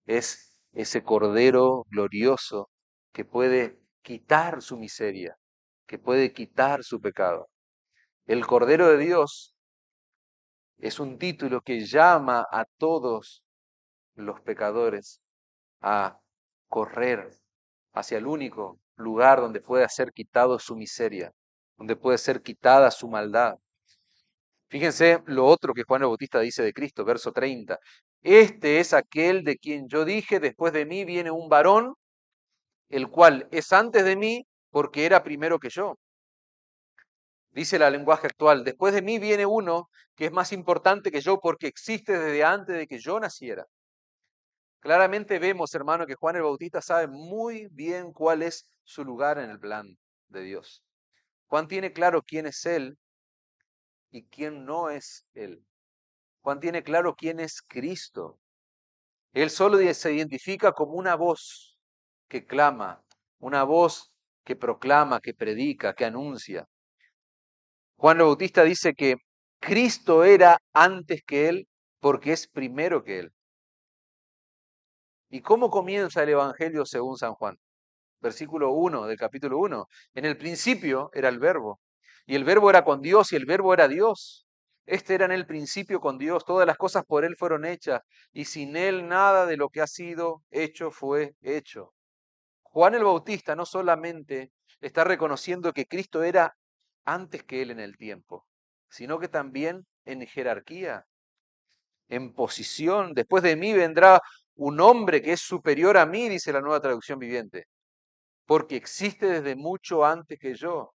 es ese Cordero glorioso que puede quitar su miseria, que puede quitar su pecado. El Cordero de Dios es un título que llama a todos los pecadores a correr hacia el único lugar donde pueda ser quitado su miseria, donde puede ser quitada su maldad. Fíjense lo otro que Juan el Bautista dice de Cristo, verso 30. Este es aquel de quien yo dije, después de mí viene un varón, el cual es antes de mí porque era primero que yo. Dice la lenguaje actual, después de mí viene uno que es más importante que yo porque existe desde antes de que yo naciera. Claramente vemos, hermano, que Juan el Bautista sabe muy bien cuál es su lugar en el plan de Dios. Juan tiene claro quién es él y quién no es él. Juan tiene claro quién es Cristo. Él solo se identifica como una voz que clama, una voz que proclama, que predica, que anuncia. Juan el Bautista dice que Cristo era antes que él porque es primero que él. ¿Y cómo comienza el Evangelio según San Juan? Versículo 1 del capítulo 1. En el principio era el verbo, y el verbo era con Dios, y el verbo era Dios. Este era en el principio con Dios, todas las cosas por Él fueron hechas, y sin Él nada de lo que ha sido hecho fue hecho. Juan el Bautista no solamente está reconociendo que Cristo era antes que Él en el tiempo, sino que también en jerarquía, en posición. Después de mí vendrá un hombre que es superior a mí, dice la Nueva Traducción Viviente, porque existe desde mucho antes que yo.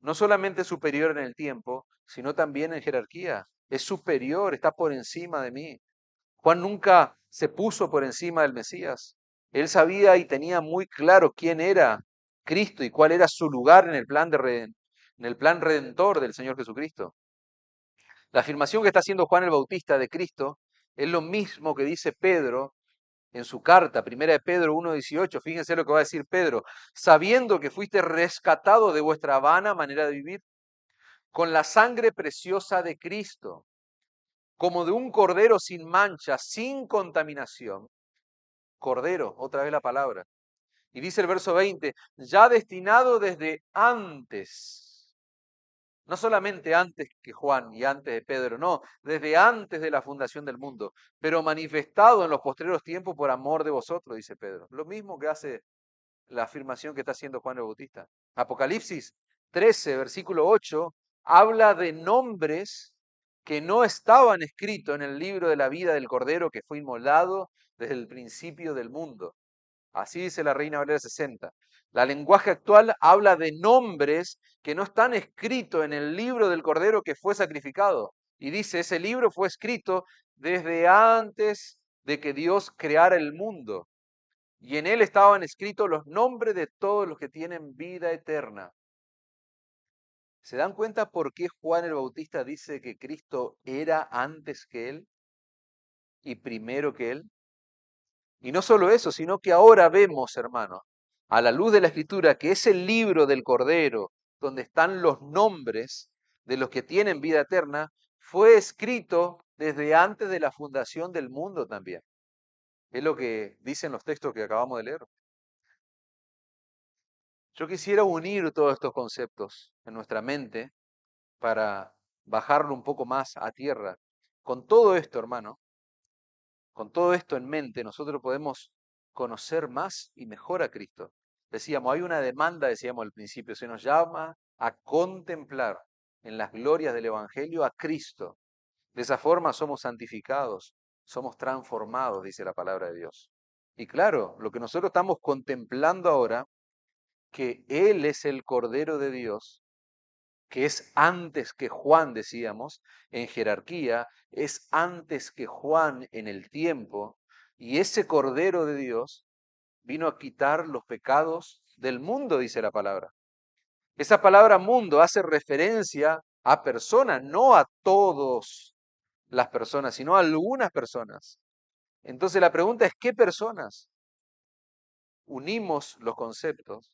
No solamente superior en el tiempo, sino también en jerarquía. Es superior, está por encima de mí. Juan nunca se puso por encima del Mesías. Él sabía y tenía muy claro quién era Cristo y cuál era su lugar en el plan en el plan redentor del Señor Jesucristo. La afirmación que está haciendo Juan el Bautista de Cristo es lo mismo que dice Pedro en su carta, primera de Pedro 1:18. Fíjense lo que va a decir Pedro: sabiendo que fuiste rescatado de vuestra vana manera de vivir, con la sangre preciosa de Cristo, como de un cordero sin mancha, sin contaminación. Cordero, otra vez la palabra. Y dice el verso 20, ya destinado desde antes. No solamente antes que Juan y antes de Pedro, no, desde antes de la fundación del mundo, pero manifestado en los postreros tiempos por amor de vosotros, dice Pedro. Lo mismo que hace la afirmación que está haciendo Juan el Bautista. Apocalipsis 13, versículo 8, habla de nombres que no estaban escritos en el libro de la vida del Cordero que fue inmolado desde el principio del mundo. Así dice la Reina Valera 60. La lenguaje actual habla de nombres que no están escritos en el libro del Cordero que fue sacrificado. Y dice, ese libro fue escrito desde antes de que Dios creara el mundo. Y en él estaban escritos los nombres de todos los que tienen vida eterna. ¿Se dan cuenta por qué Juan el Bautista dice que Cristo era antes que él y primero que él? Y no solo eso, sino que ahora vemos, hermanos, a la luz de la Escritura, que ese libro del Cordero, donde están los nombres de los que tienen vida eterna, fue escrito desde antes de la fundación del mundo también. Es lo que dicen los textos que acabamos de leer. Yo quisiera unir todos estos conceptos en nuestra mente para bajarlo un poco más a tierra. Con todo esto, hermano, con todo esto en mente, nosotros podemos conocer más y mejor a Cristo. Decíamos, hay una demanda, decíamos al principio, se nos llama a contemplar en las glorias del Evangelio a Cristo. De esa forma somos santificados, somos transformados, dice la palabra de Dios. Y claro, lo que nosotros estamos contemplando ahora, que Él es el Cordero de Dios, que es antes que Juan, decíamos, en jerarquía, es antes que Juan en el tiempo, y ese Cordero de Dios vino a quitar los pecados del mundo, dice la palabra. Esa palabra mundo hace referencia a personas, no a todas las personas, sino a algunas personas. Entonces la pregunta es, ¿qué personas? Unimos los conceptos,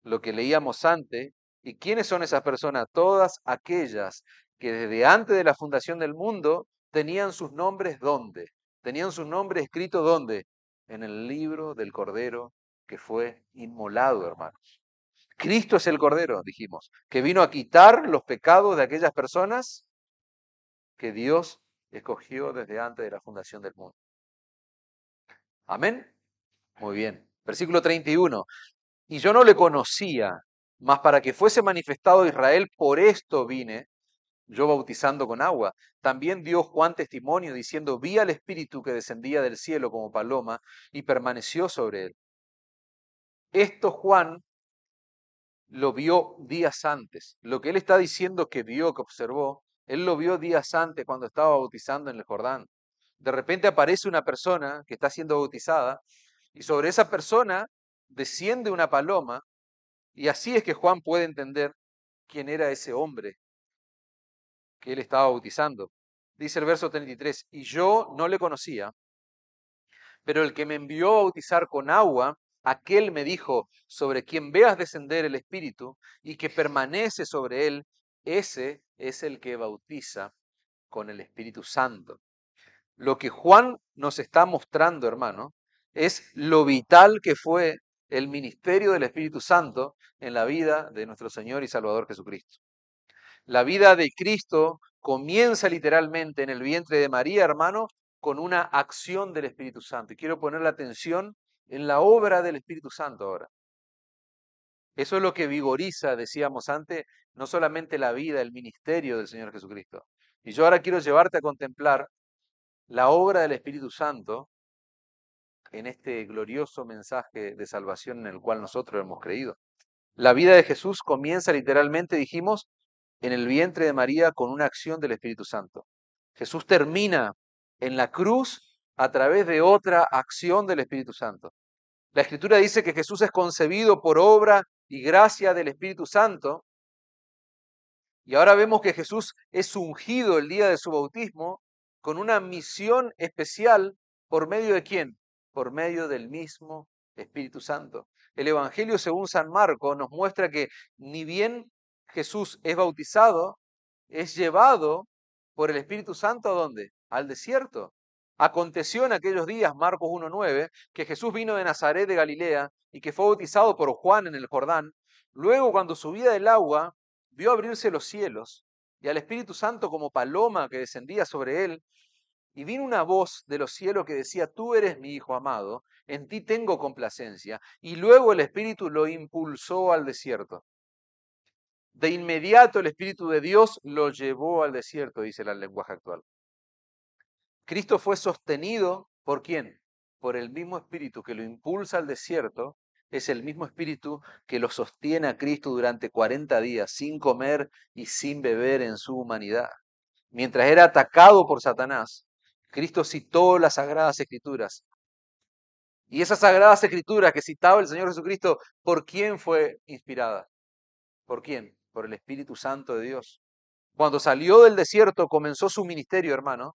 lo que leíamos antes, y quiénes son esas personas, todas aquellas que desde antes de la fundación del mundo tenían sus nombres ¿dónde? Tenían sus nombres escritos ¿dónde? En el libro del Cordero que fue inmolado, hermanos. Cristo es el Cordero, dijimos, que vino a quitar los pecados de aquellas personas que Dios escogió desde antes de la fundación del mundo. Amén. Muy bien. Versículo 31. Y yo no le conocía, mas para que fuese manifestado a Israel, por esto vine, yo bautizando con agua. También dio Juan testimonio diciendo, vi al Espíritu que descendía del cielo como paloma y permaneció sobre él. Esto Juan lo vio días antes. Lo que él está diciendo que vio, que observó, él lo vio días antes cuando estaba bautizando en el Jordán. De repente aparece una persona que está siendo bautizada y sobre esa persona desciende una paloma. Y así es que Juan puede entender quién era ese hombre que él estaba bautizando. Dice el verso 33, y yo no le conocía, pero el que me envió a bautizar con agua, aquel me dijo, sobre quien veas descender el Espíritu y que permanece sobre él, ese es el que bautiza con el Espíritu Santo. Lo que Juan nos está mostrando, hermano, es lo vital que fue el ministerio del Espíritu Santo en la vida de nuestro Señor y Salvador Jesucristo. La vida de Cristo comienza literalmente en el vientre de María, hermano, con una acción del Espíritu Santo. Y quiero poner la atención en la obra del Espíritu Santo ahora. Eso es lo que vigoriza, decíamos antes, no solamente la vida, el ministerio del Señor Jesucristo. Y yo ahora quiero llevarte a contemplar la obra del Espíritu Santo en este glorioso mensaje de salvación en el cual nosotros hemos creído. La vida de Jesús comienza literalmente, dijimos, en el vientre de María con una acción del Espíritu Santo. Jesús termina en la cruz a través de otra acción del Espíritu Santo. La Escritura dice que Jesús es concebido por obra y gracia del Espíritu Santo. Y ahora vemos que Jesús es ungido el día de su bautismo con una misión especial por medio de quién? Por medio del mismo Espíritu Santo. El Evangelio según San Marcos nos muestra que ni bien Jesús es bautizado, es llevado por el Espíritu Santo ¿a dónde? Al desierto. Aconteció en aquellos días, Marcos 1:9, que Jesús vino de Nazaret de Galilea y que fue bautizado por Juan en el Jordán. Luego, cuando subía del agua, vio abrirse los cielos y al Espíritu Santo como paloma que descendía sobre él, y vino una voz de los cielos que decía, tú eres mi Hijo amado, en ti tengo complacencia. Y luego el Espíritu lo impulsó al desierto. De inmediato el Espíritu de Dios lo llevó al desierto, dice el lenguaje actual. Cristo fue sostenido ¿por quién? Por el mismo Espíritu que lo impulsa al desierto. Es el mismo Espíritu que lo sostiene a Cristo durante 40 días, sin comer y sin beber en su humanidad. Mientras era atacado por Satanás, Cristo citó las Sagradas Escrituras. Y esas Sagradas Escrituras que citaba el Señor Jesucristo, ¿por quién fue inspirada? ¿Por quién? Por el Espíritu Santo de Dios. Cuando salió del desierto, comenzó su ministerio, hermano.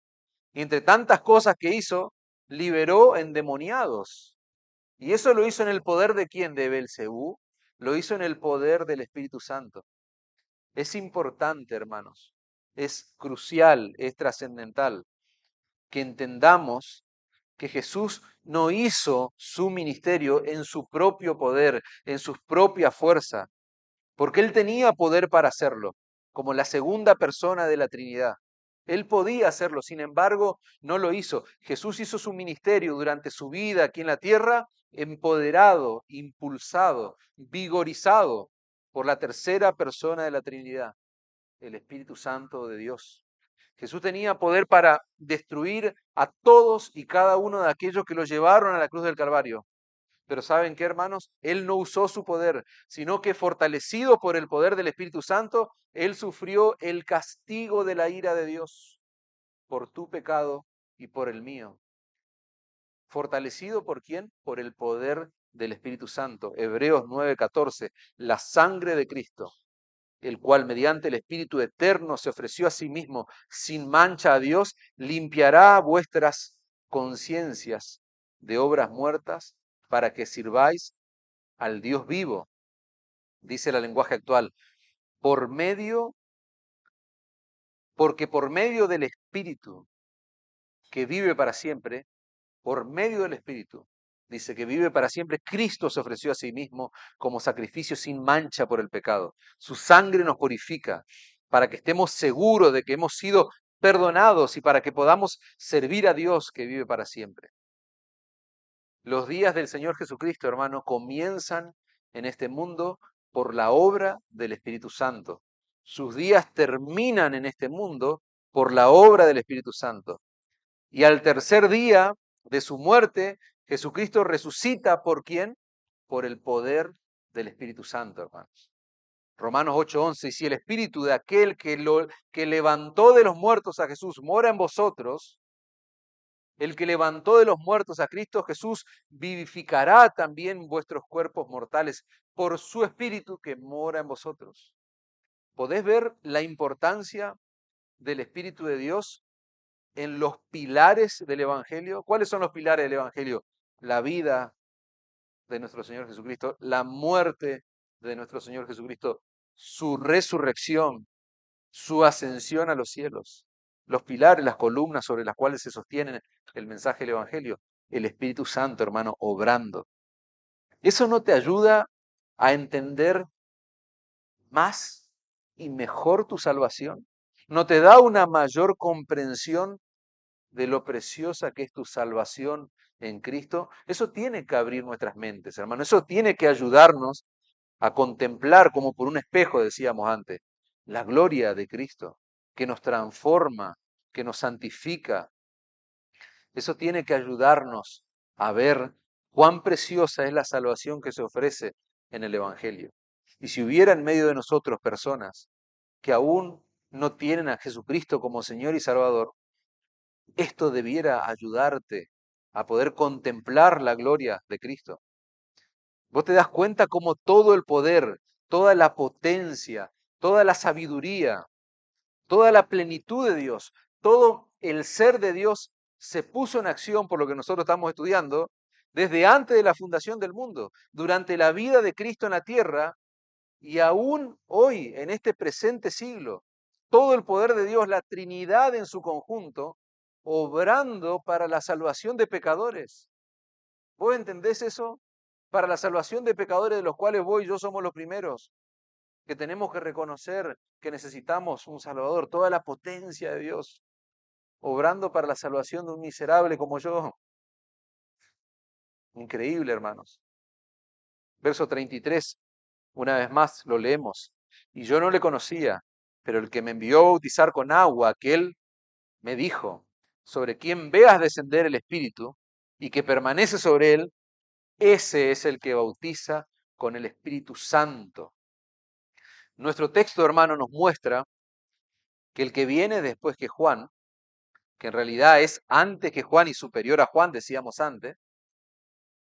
Y entre tantas cosas que hizo, liberó endemoniados. Y eso lo hizo en el poder de quién? De Belcebú. Lo hizo en el poder del Espíritu Santo. Es importante, hermanos, es crucial, es trascendental que entendamos que Jesús no hizo su ministerio en su propio poder, en su propia fuerza, porque Él tenía poder para hacerlo, como la segunda persona de la Trinidad. Él podía hacerlo, sin embargo, no lo hizo. Jesús hizo su ministerio durante su vida aquí en la tierra, empoderado, impulsado, vigorizado por la tercera persona de la Trinidad, el Espíritu Santo de Dios. Jesús tenía poder para destruir a todos y cada uno de aquellos que lo llevaron a la cruz del Calvario. Pero ¿saben qué, hermanos? Él no usó su poder, sino que fortalecido por el poder del Espíritu Santo, Él sufrió el castigo de la ira de Dios por tu pecado y por el mío. ¿Fortalecido por quién? Por el poder del Espíritu Santo. Hebreos 9:14, la sangre de Cristo, el cual mediante el Espíritu eterno se ofreció a sí mismo sin mancha a Dios, limpiará vuestras conciencias de obras muertas para que sirváis al Dios vivo, dice el lenguaje actual, por medio, porque por medio del Espíritu que vive para siempre, por medio del Espíritu, dice que vive para siempre, Cristo se ofreció a sí mismo como sacrificio sin mancha por el pecado. Su sangre nos purifica para que estemos seguros de que hemos sido perdonados y para que podamos servir a Dios que vive para siempre. Los días del Señor Jesucristo, hermano, comienzan en este mundo por la obra del Espíritu Santo. Sus días terminan en este mundo por la obra del Espíritu Santo. Y al tercer día de su muerte, Jesucristo resucita ¿por quién? Por el poder del Espíritu Santo, hermanos. Romanos 8:11, y si el Espíritu de aquel que levantó de los muertos a Jesús mora en vosotros, el que levantó de los muertos a Cristo Jesús vivificará también vuestros cuerpos mortales por su Espíritu que mora en vosotros. ¿Podés ver la importancia del Espíritu de Dios en los pilares del Evangelio? ¿Cuáles son los pilares del Evangelio? La vida de nuestro Señor Jesucristo, la muerte de nuestro Señor Jesucristo, su resurrección, su ascensión a los cielos. Los pilares, las columnas sobre las cuales se sostiene el mensaje del Evangelio, el Espíritu Santo, hermano, obrando. ¿Eso no te ayuda a entender más y mejor tu salvación? ¿No te da una mayor comprensión de lo preciosa que es tu salvación en Cristo? Eso tiene que abrir nuestras mentes, hermano. Eso tiene que ayudarnos a contemplar como por un espejo, decíamos antes, la gloria de Cristo, que nos transforma, que nos santifica. Eso tiene que ayudarnos a ver cuán preciosa es la salvación que se ofrece en el Evangelio. Y si hubiera en medio de nosotros personas que aún no tienen a Jesucristo como Señor y Salvador, esto debiera ayudarte a poder contemplar la gloria de Cristo. Vos te das cuenta cómo todo el poder, toda la potencia, toda la sabiduría, toda la plenitud de Dios, todo el ser de Dios se puso en acción por lo que nosotros estamos estudiando desde antes de la fundación del mundo, durante la vida de Cristo en la tierra y aún hoy, en este presente siglo. Todo el poder de Dios, la Trinidad en su conjunto, obrando para la salvación de pecadores. ¿Vos entendés eso? Para la salvación de pecadores de los cuales vos y yo somos los primeros, que tenemos que reconocer que necesitamos un Salvador, toda la potencia de Dios, obrando para la salvación de un miserable como yo. Increíble, hermanos. Verso 33, una vez más lo leemos. Y yo no le conocía, pero el que me envió a bautizar con agua, aquel me dijo, sobre quien veas descender el Espíritu y que permanece sobre él, ese es el que bautiza con el Espíritu Santo. Nuestro texto, hermano, nos muestra que el que viene después que Juan, que en realidad es antes que Juan y superior a Juan, decíamos antes,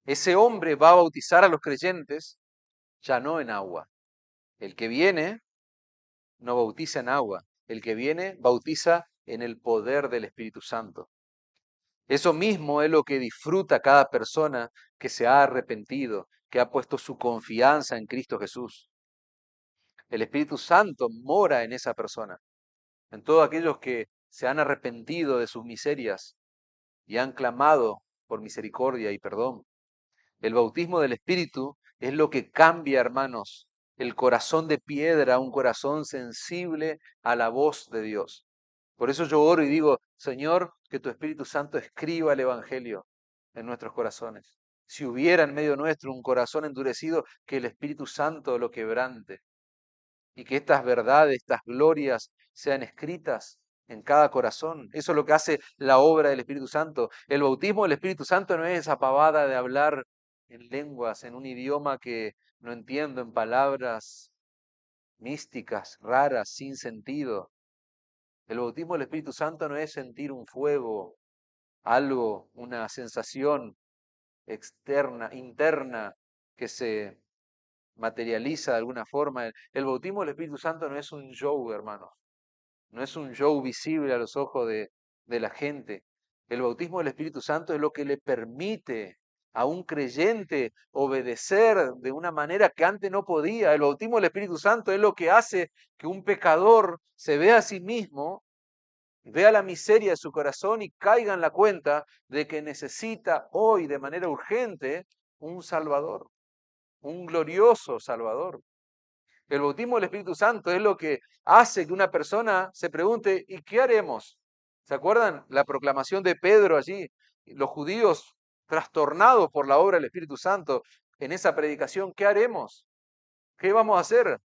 ese hombre va a bautizar a los creyentes ya no en agua. El que viene no bautiza en agua, el que viene bautiza en el poder del Espíritu Santo. Eso mismo es lo que disfruta cada persona que se ha arrepentido, que ha puesto su confianza en Cristo Jesús. El Espíritu Santo mora en esa persona, en todos aquellos que se han arrepentido de sus miserias y han clamado por misericordia y perdón. El bautismo del Espíritu es lo que cambia, hermanos, el corazón de piedra a un corazón sensible a la voz de Dios. Por eso yo oro y digo, Señor, que tu Espíritu Santo escriba el Evangelio en nuestros corazones. Si hubiera en medio nuestro un corazón endurecido, que el Espíritu Santo lo quebrante y que estas verdades, estas glorias sean escritas en cada corazón. Eso es lo que hace la obra del Espíritu Santo. El bautismo del Espíritu Santo no es esa pavada de hablar en lenguas, en un idioma que no entiendo, en palabras místicas, raras, sin sentido. El bautismo del Espíritu Santo no es sentir un fuego, algo, una sensación externa, interna, que se materializa de alguna forma. El bautismo del Espíritu Santo no es un show, hermanos. No es un show visible a los ojos de la gente. El bautismo del Espíritu Santo es lo que le permite a un creyente obedecer de una manera que antes no podía. El bautismo del Espíritu Santo es lo que hace que un pecador se vea a sí mismo, vea la miseria de su corazón y caiga en la cuenta de que necesita hoy de manera urgente un Salvador, un glorioso Salvador. El bautismo del Espíritu Santo es lo que hace que una persona se pregunte, ¿y qué haremos? ¿Se acuerdan la proclamación de Pedro allí? Los judíos trastornados por la obra del Espíritu Santo en esa predicación, ¿qué haremos? ¿Qué vamos a hacer?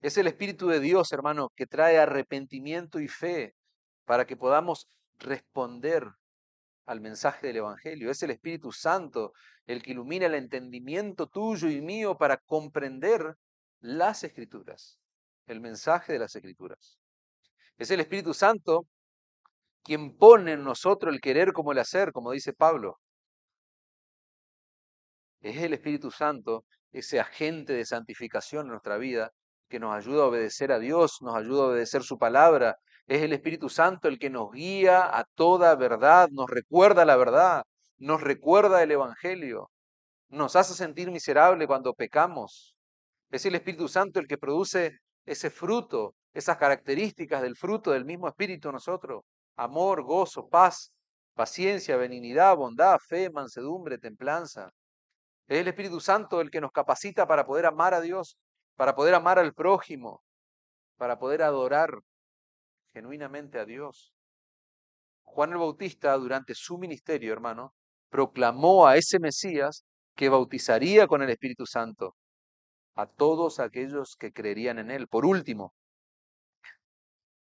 Es el Espíritu de Dios, hermano, que trae arrepentimiento y fe para que podamos responder al mensaje del Evangelio. Es el Espíritu Santo el que ilumina el entendimiento tuyo y mío para comprender las Escrituras, el mensaje de las Escrituras. Es el Espíritu Santo quien pone en nosotros el querer como el hacer, como dice Pablo. Es el Espíritu Santo, ese agente de santificación en nuestra vida, que nos ayuda a obedecer a Dios, nos ayuda a obedecer su palabra. Es el Espíritu Santo el que nos guía a toda verdad, nos recuerda la verdad, nos recuerda el Evangelio, nos hace sentir miserable cuando pecamos. Es el Espíritu Santo el que produce ese fruto, esas características del fruto del mismo Espíritu en nosotros. Amor, gozo, paz, paciencia, benignidad, bondad, fe, mansedumbre, templanza. Es el Espíritu Santo el que nos capacita para poder amar a Dios, para poder amar al prójimo, para poder adorar genuinamente a Dios. Juan el Bautista, durante su ministerio, hermano, proclamó a ese Mesías que bautizaría con el Espíritu Santo a todos aquellos que creerían en él. Por último,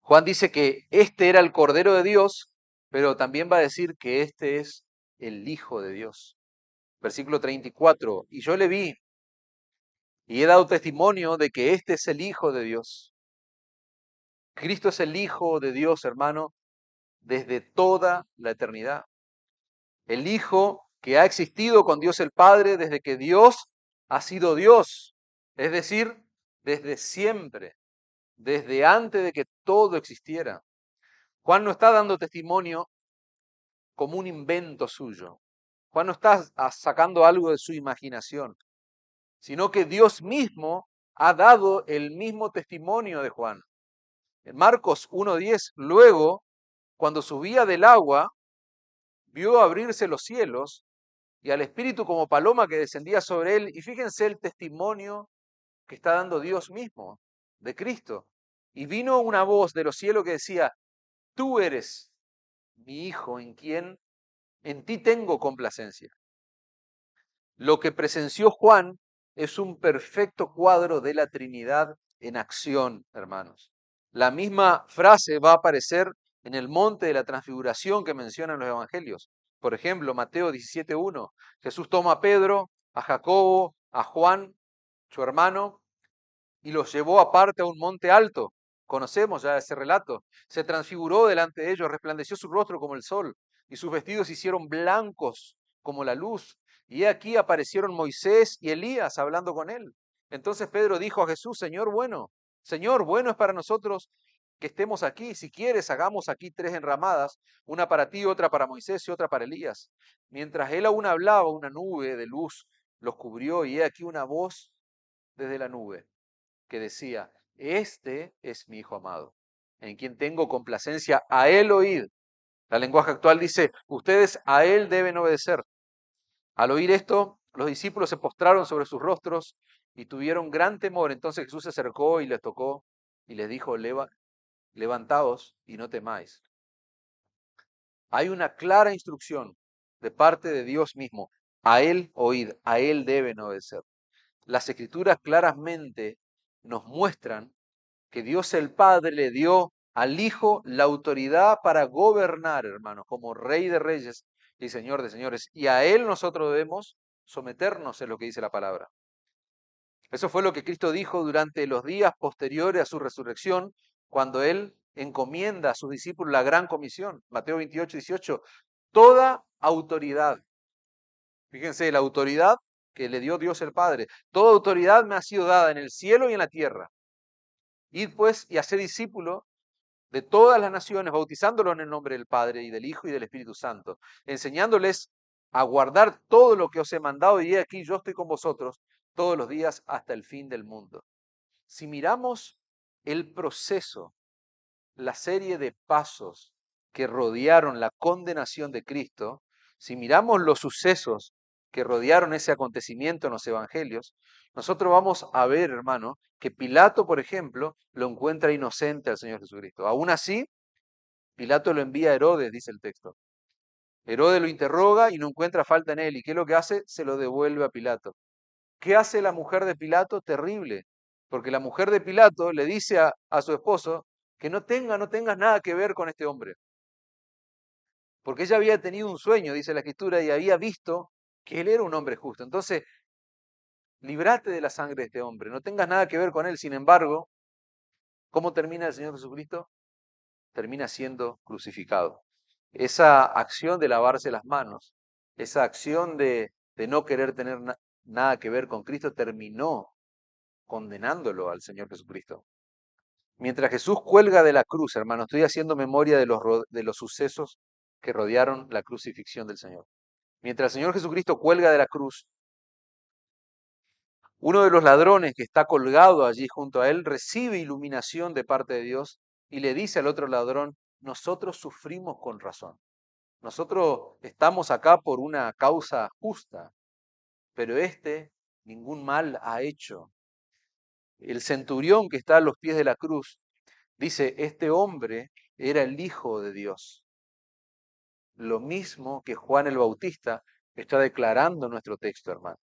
Juan dice que este era el Cordero de Dios, pero también va a decir que este es el Hijo de Dios. Versículo 34, y yo le vi y he dado testimonio de que este es el Hijo de Dios. Cristo es el Hijo de Dios, hermano, desde toda la eternidad. El Hijo que ha existido con Dios el Padre desde que Dios ha sido Dios, es decir, desde siempre, desde antes de que todo existiera. Juan no está dando testimonio como un invento suyo. Juan no está sacando algo de su imaginación, sino que Dios mismo ha dado el mismo testimonio de Juan. En Marcos 1:10, luego, cuando subía del agua, vio abrirse los cielos y al Espíritu como paloma que descendía sobre él. Y fíjense el testimonio que está dando Dios mismo de Cristo. Y vino una voz de los cielos que decía, tú eres mi Hijo en ti tengo complacencia. Lo que presenció Juan es un perfecto cuadro de la Trinidad en acción, hermanos. La misma frase va a aparecer en el monte de la transfiguración que mencionan los evangelios. Por ejemplo, Mateo 17:1. Jesús toma a Pedro, a Jacobo, a Juan, su hermano, y los llevó aparte a un monte alto. Conocemos ya ese relato. Se transfiguró delante de ellos, resplandeció su rostro como el sol, y sus vestidos se hicieron blancos como la luz. Y he aquí aparecieron Moisés y Elías hablando con él. Entonces Pedro dijo a Jesús, Señor, bueno es para nosotros que estemos aquí. Si quieres, hagamos aquí 3 enramadas, una para ti, otra para Moisés y otra para Elías. Mientras él aún hablaba, una nube de luz los cubrió y he aquí una voz desde la nube que decía, este es mi Hijo amado, en quien tengo complacencia, a él oíd. La lenguaje actual dice, ustedes a él deben obedecer. Al oír esto, los discípulos se postraron sobre sus rostros y tuvieron gran temor. Entonces Jesús se acercó y les tocó y les dijo, levantaos y no temáis. Hay una clara instrucción de parte de Dios mismo. A él oíd, a él deben obedecer. Las escrituras claramente nos muestran que Dios el Padre le dio al Hijo la autoridad para gobernar, hermanos, como Rey de Reyes y Señor de Señores. Y a Él nosotros debemos someternos, en lo que dice la palabra. Eso fue lo que Cristo dijo durante los días posteriores a su resurrección, cuando Él encomienda a sus discípulos la gran comisión. Mateo 28, 18. Toda autoridad, fíjense, la autoridad que le dio Dios el Padre, toda autoridad me ha sido dada en el cielo y en la tierra. Id pues y haced discípulos de todas las naciones, bautizándolos en el nombre del Padre y del Hijo y del Espíritu Santo, enseñándoles a guardar todo lo que os he mandado, y he aquí yo estoy con vosotros todos los días hasta el fin del mundo. Si miramos el proceso, la serie de pasos que rodearon la condenación de Cristo, si miramos los sucesos que rodearon ese acontecimiento en los evangelios, nosotros vamos a ver, hermano, que Pilato, por ejemplo, lo encuentra inocente al Señor Jesucristo. Aún así, Pilato lo envía a Herodes, dice el texto. Herodes lo interroga y no encuentra falta en él. ¿Y qué es lo que hace? Se lo devuelve a Pilato. ¿Qué hace la mujer de Pilato? Terrible. Porque la mujer de Pilato le dice a su esposo que no tengas nada que ver con este hombre. Porque ella había tenido un sueño, dice la Escritura, y había visto que él era un hombre justo. Entonces, líbrate de la sangre de este hombre, no tengas nada que ver con él. Sin embargo, ¿cómo termina el Señor Jesucristo? Termina siendo crucificado. Esa acción de lavarse las manos, esa acción de no querer tener nada que ver con Cristo, terminó condenándolo al Señor Jesucristo. Mientras Jesús cuelga de la cruz, hermano, estoy haciendo memoria de los sucesos que rodearon la crucifixión del Señor. Mientras el Señor Jesucristo cuelga de la cruz, uno de los ladrones que está colgado allí junto a él recibe iluminación de parte de Dios y le dice al otro ladrón, nosotros sufrimos con razón. Nosotros estamos acá por una causa justa, pero este ningún mal ha hecho. El centurión que está a los pies de la cruz dice, este hombre era el Hijo de Dios. Lo mismo que Juan el Bautista está declarando nuestro texto, hermano.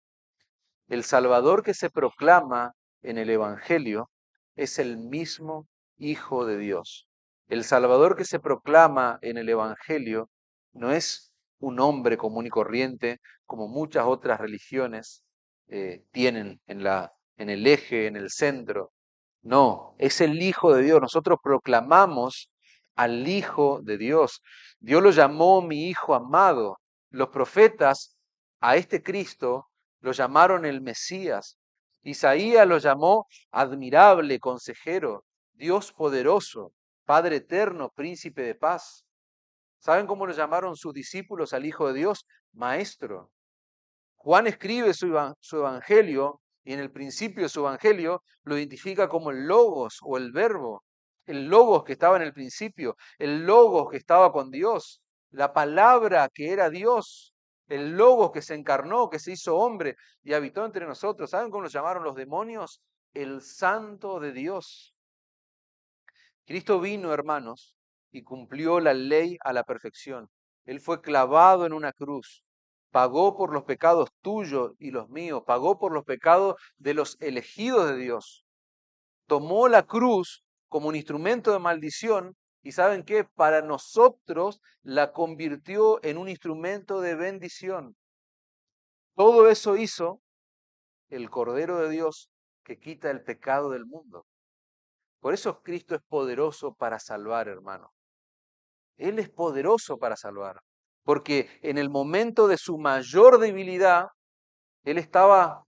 El Salvador que se proclama en el Evangelio es el mismo Hijo de Dios. El Salvador que se proclama en el Evangelio no es un hombre común y corriente como muchas otras religiones tienen en el eje, en el centro. No, es el Hijo de Dios. Nosotros proclamamos al Hijo de Dios. Dios lo llamó mi Hijo amado. Los profetas a este Cristo lo llamaron el Mesías. Isaías lo llamó admirable, consejero, Dios poderoso, Padre eterno, príncipe de paz. ¿Saben cómo lo llamaron sus discípulos al Hijo de Dios? Maestro. Juan escribe su evangelio y en el principio de su evangelio lo identifica como el logos o el verbo. El logos que estaba en el principio, el logos que estaba con Dios, la palabra que era Dios, el logos que se encarnó, que se hizo hombre y habitó entre nosotros. ¿Saben cómo lo llamaron los demonios? El Santo de Dios. Cristo vino, hermanos, y cumplió la ley a la perfección. Él fue clavado en una cruz, pagó por los pecados tuyos y los míos, pagó por los pecados de los elegidos de Dios. Tomó la cruz como un instrumento de maldición y ¿saben qué? Para nosotros la convirtió en un instrumento de bendición. Todo eso hizo el Cordero de Dios que quita el pecado del mundo. Por eso Cristo es poderoso para salvar, hermano. Él es poderoso para salvar, porque en el momento de su mayor debilidad, Él estaba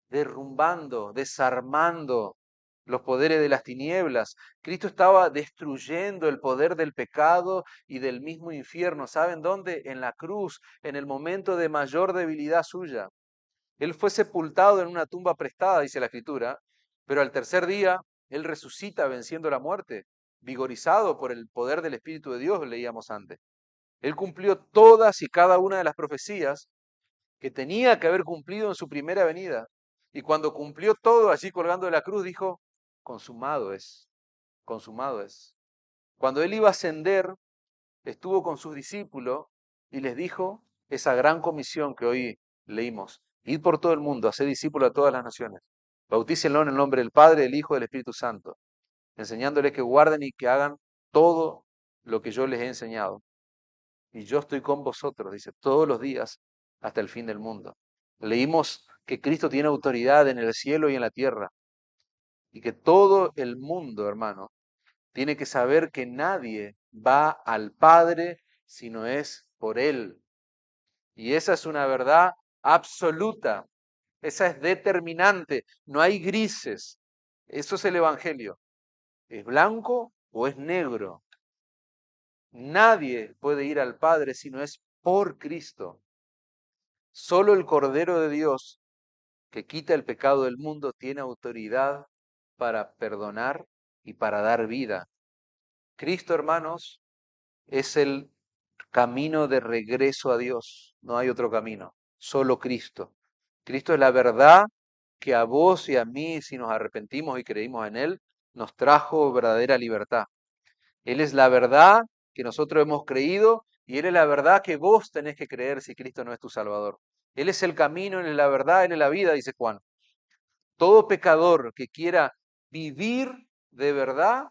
derrumbando, desarmando los poderes de las tinieblas. Cristo estaba destruyendo el poder del pecado y del mismo infierno. ¿Saben dónde? En la cruz, en el momento de mayor debilidad suya. Él fue sepultado en una tumba prestada, dice la Escritura, pero al tercer día Él resucita venciendo la muerte, vigorizado por el poder del Espíritu de Dios, leíamos antes. Él cumplió todas y cada una de las profecías que tenía que haber cumplido en su primera venida. Y cuando cumplió todo allí colgando de la cruz, dijo, consumado es, consumado es. Cuando Él iba a ascender, estuvo con sus discípulos y les dijo esa gran comisión que hoy leímos. Id por todo el mundo, haced discípulos a todas las naciones. Bautícenlo en el nombre del Padre, del Hijo y del Espíritu Santo, enseñándoles que guarden y que hagan todo lo que yo les he enseñado. Y yo estoy con vosotros, dice, todos los días hasta el fin del mundo. Leímos que Cristo tiene autoridad en el cielo y en la tierra, y que todo el mundo, hermano, tiene que saber que nadie va al Padre si no es por Él. Y esa es una verdad absoluta, esa es determinante, no hay grises. Eso es el Evangelio. ¿Es blanco o es negro? Nadie puede ir al Padre si no es por Cristo. Solo el Cordero de Dios, que quita el pecado del mundo, tiene autoridad para perdonar y para dar vida. Cristo, hermanos, es el camino de regreso a Dios. No hay otro camino, solo Cristo. Cristo es la verdad que a vos y a mí, si nos arrepentimos y creímos en Él, nos trajo verdadera libertad. Él es la verdad que nosotros hemos creído y Él es la verdad que vos tenés que creer si Cristo no es tu Salvador. Él es el camino, Él es la verdad, Él es la vida, dice Juan. Todo pecador que quiera vivir de verdad,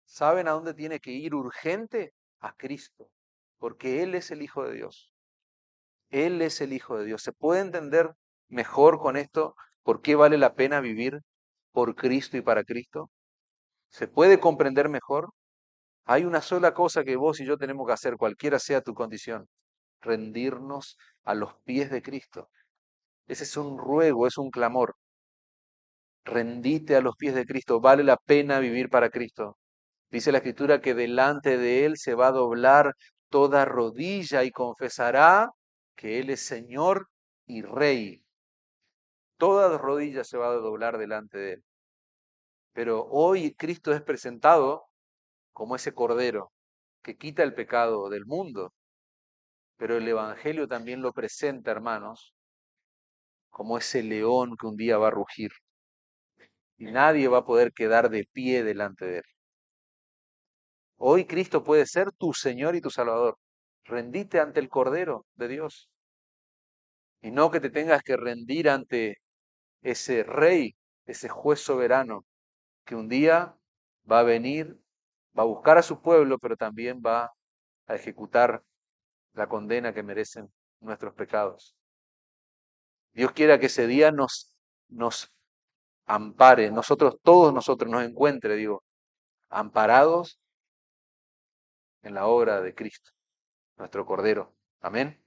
¿saben a dónde tiene que ir urgente? A Cristo, porque Él es el Hijo de Dios. Él es el Hijo de Dios. ¿Se puede entender mejor con esto por qué vale la pena vivir por Cristo y para Cristo? ¿Se puede comprender mejor? Hay una sola cosa que vos y yo tenemos que hacer, cualquiera sea tu condición, rendirnos a los pies de Cristo. Ese es un ruego, es un clamor. Rendite a los pies de Cristo, vale la pena vivir para Cristo. Dice la Escritura que delante de Él se va a doblar toda rodilla y confesará que Él es Señor y Rey. Toda rodilla se va a doblar delante de Él. Pero hoy Cristo es presentado como ese Cordero que quita el pecado del mundo. Pero el Evangelio también lo presenta, hermanos, como ese león que un día va a rugir. Y nadie va a poder quedar de pie delante de Él. Hoy Cristo puede ser tu Señor y tu Salvador. Rendite ante el Cordero de Dios. Y no que te tengas que rendir ante ese Rey, ese juez soberano, que un día va a venir, va a buscar a su pueblo, pero también va a ejecutar la condena que merecen nuestros pecados. Dios quiera que ese día nos ampare, todos nosotros nos encuentre, digo, amparados en la obra de Cristo, nuestro Cordero. Amén.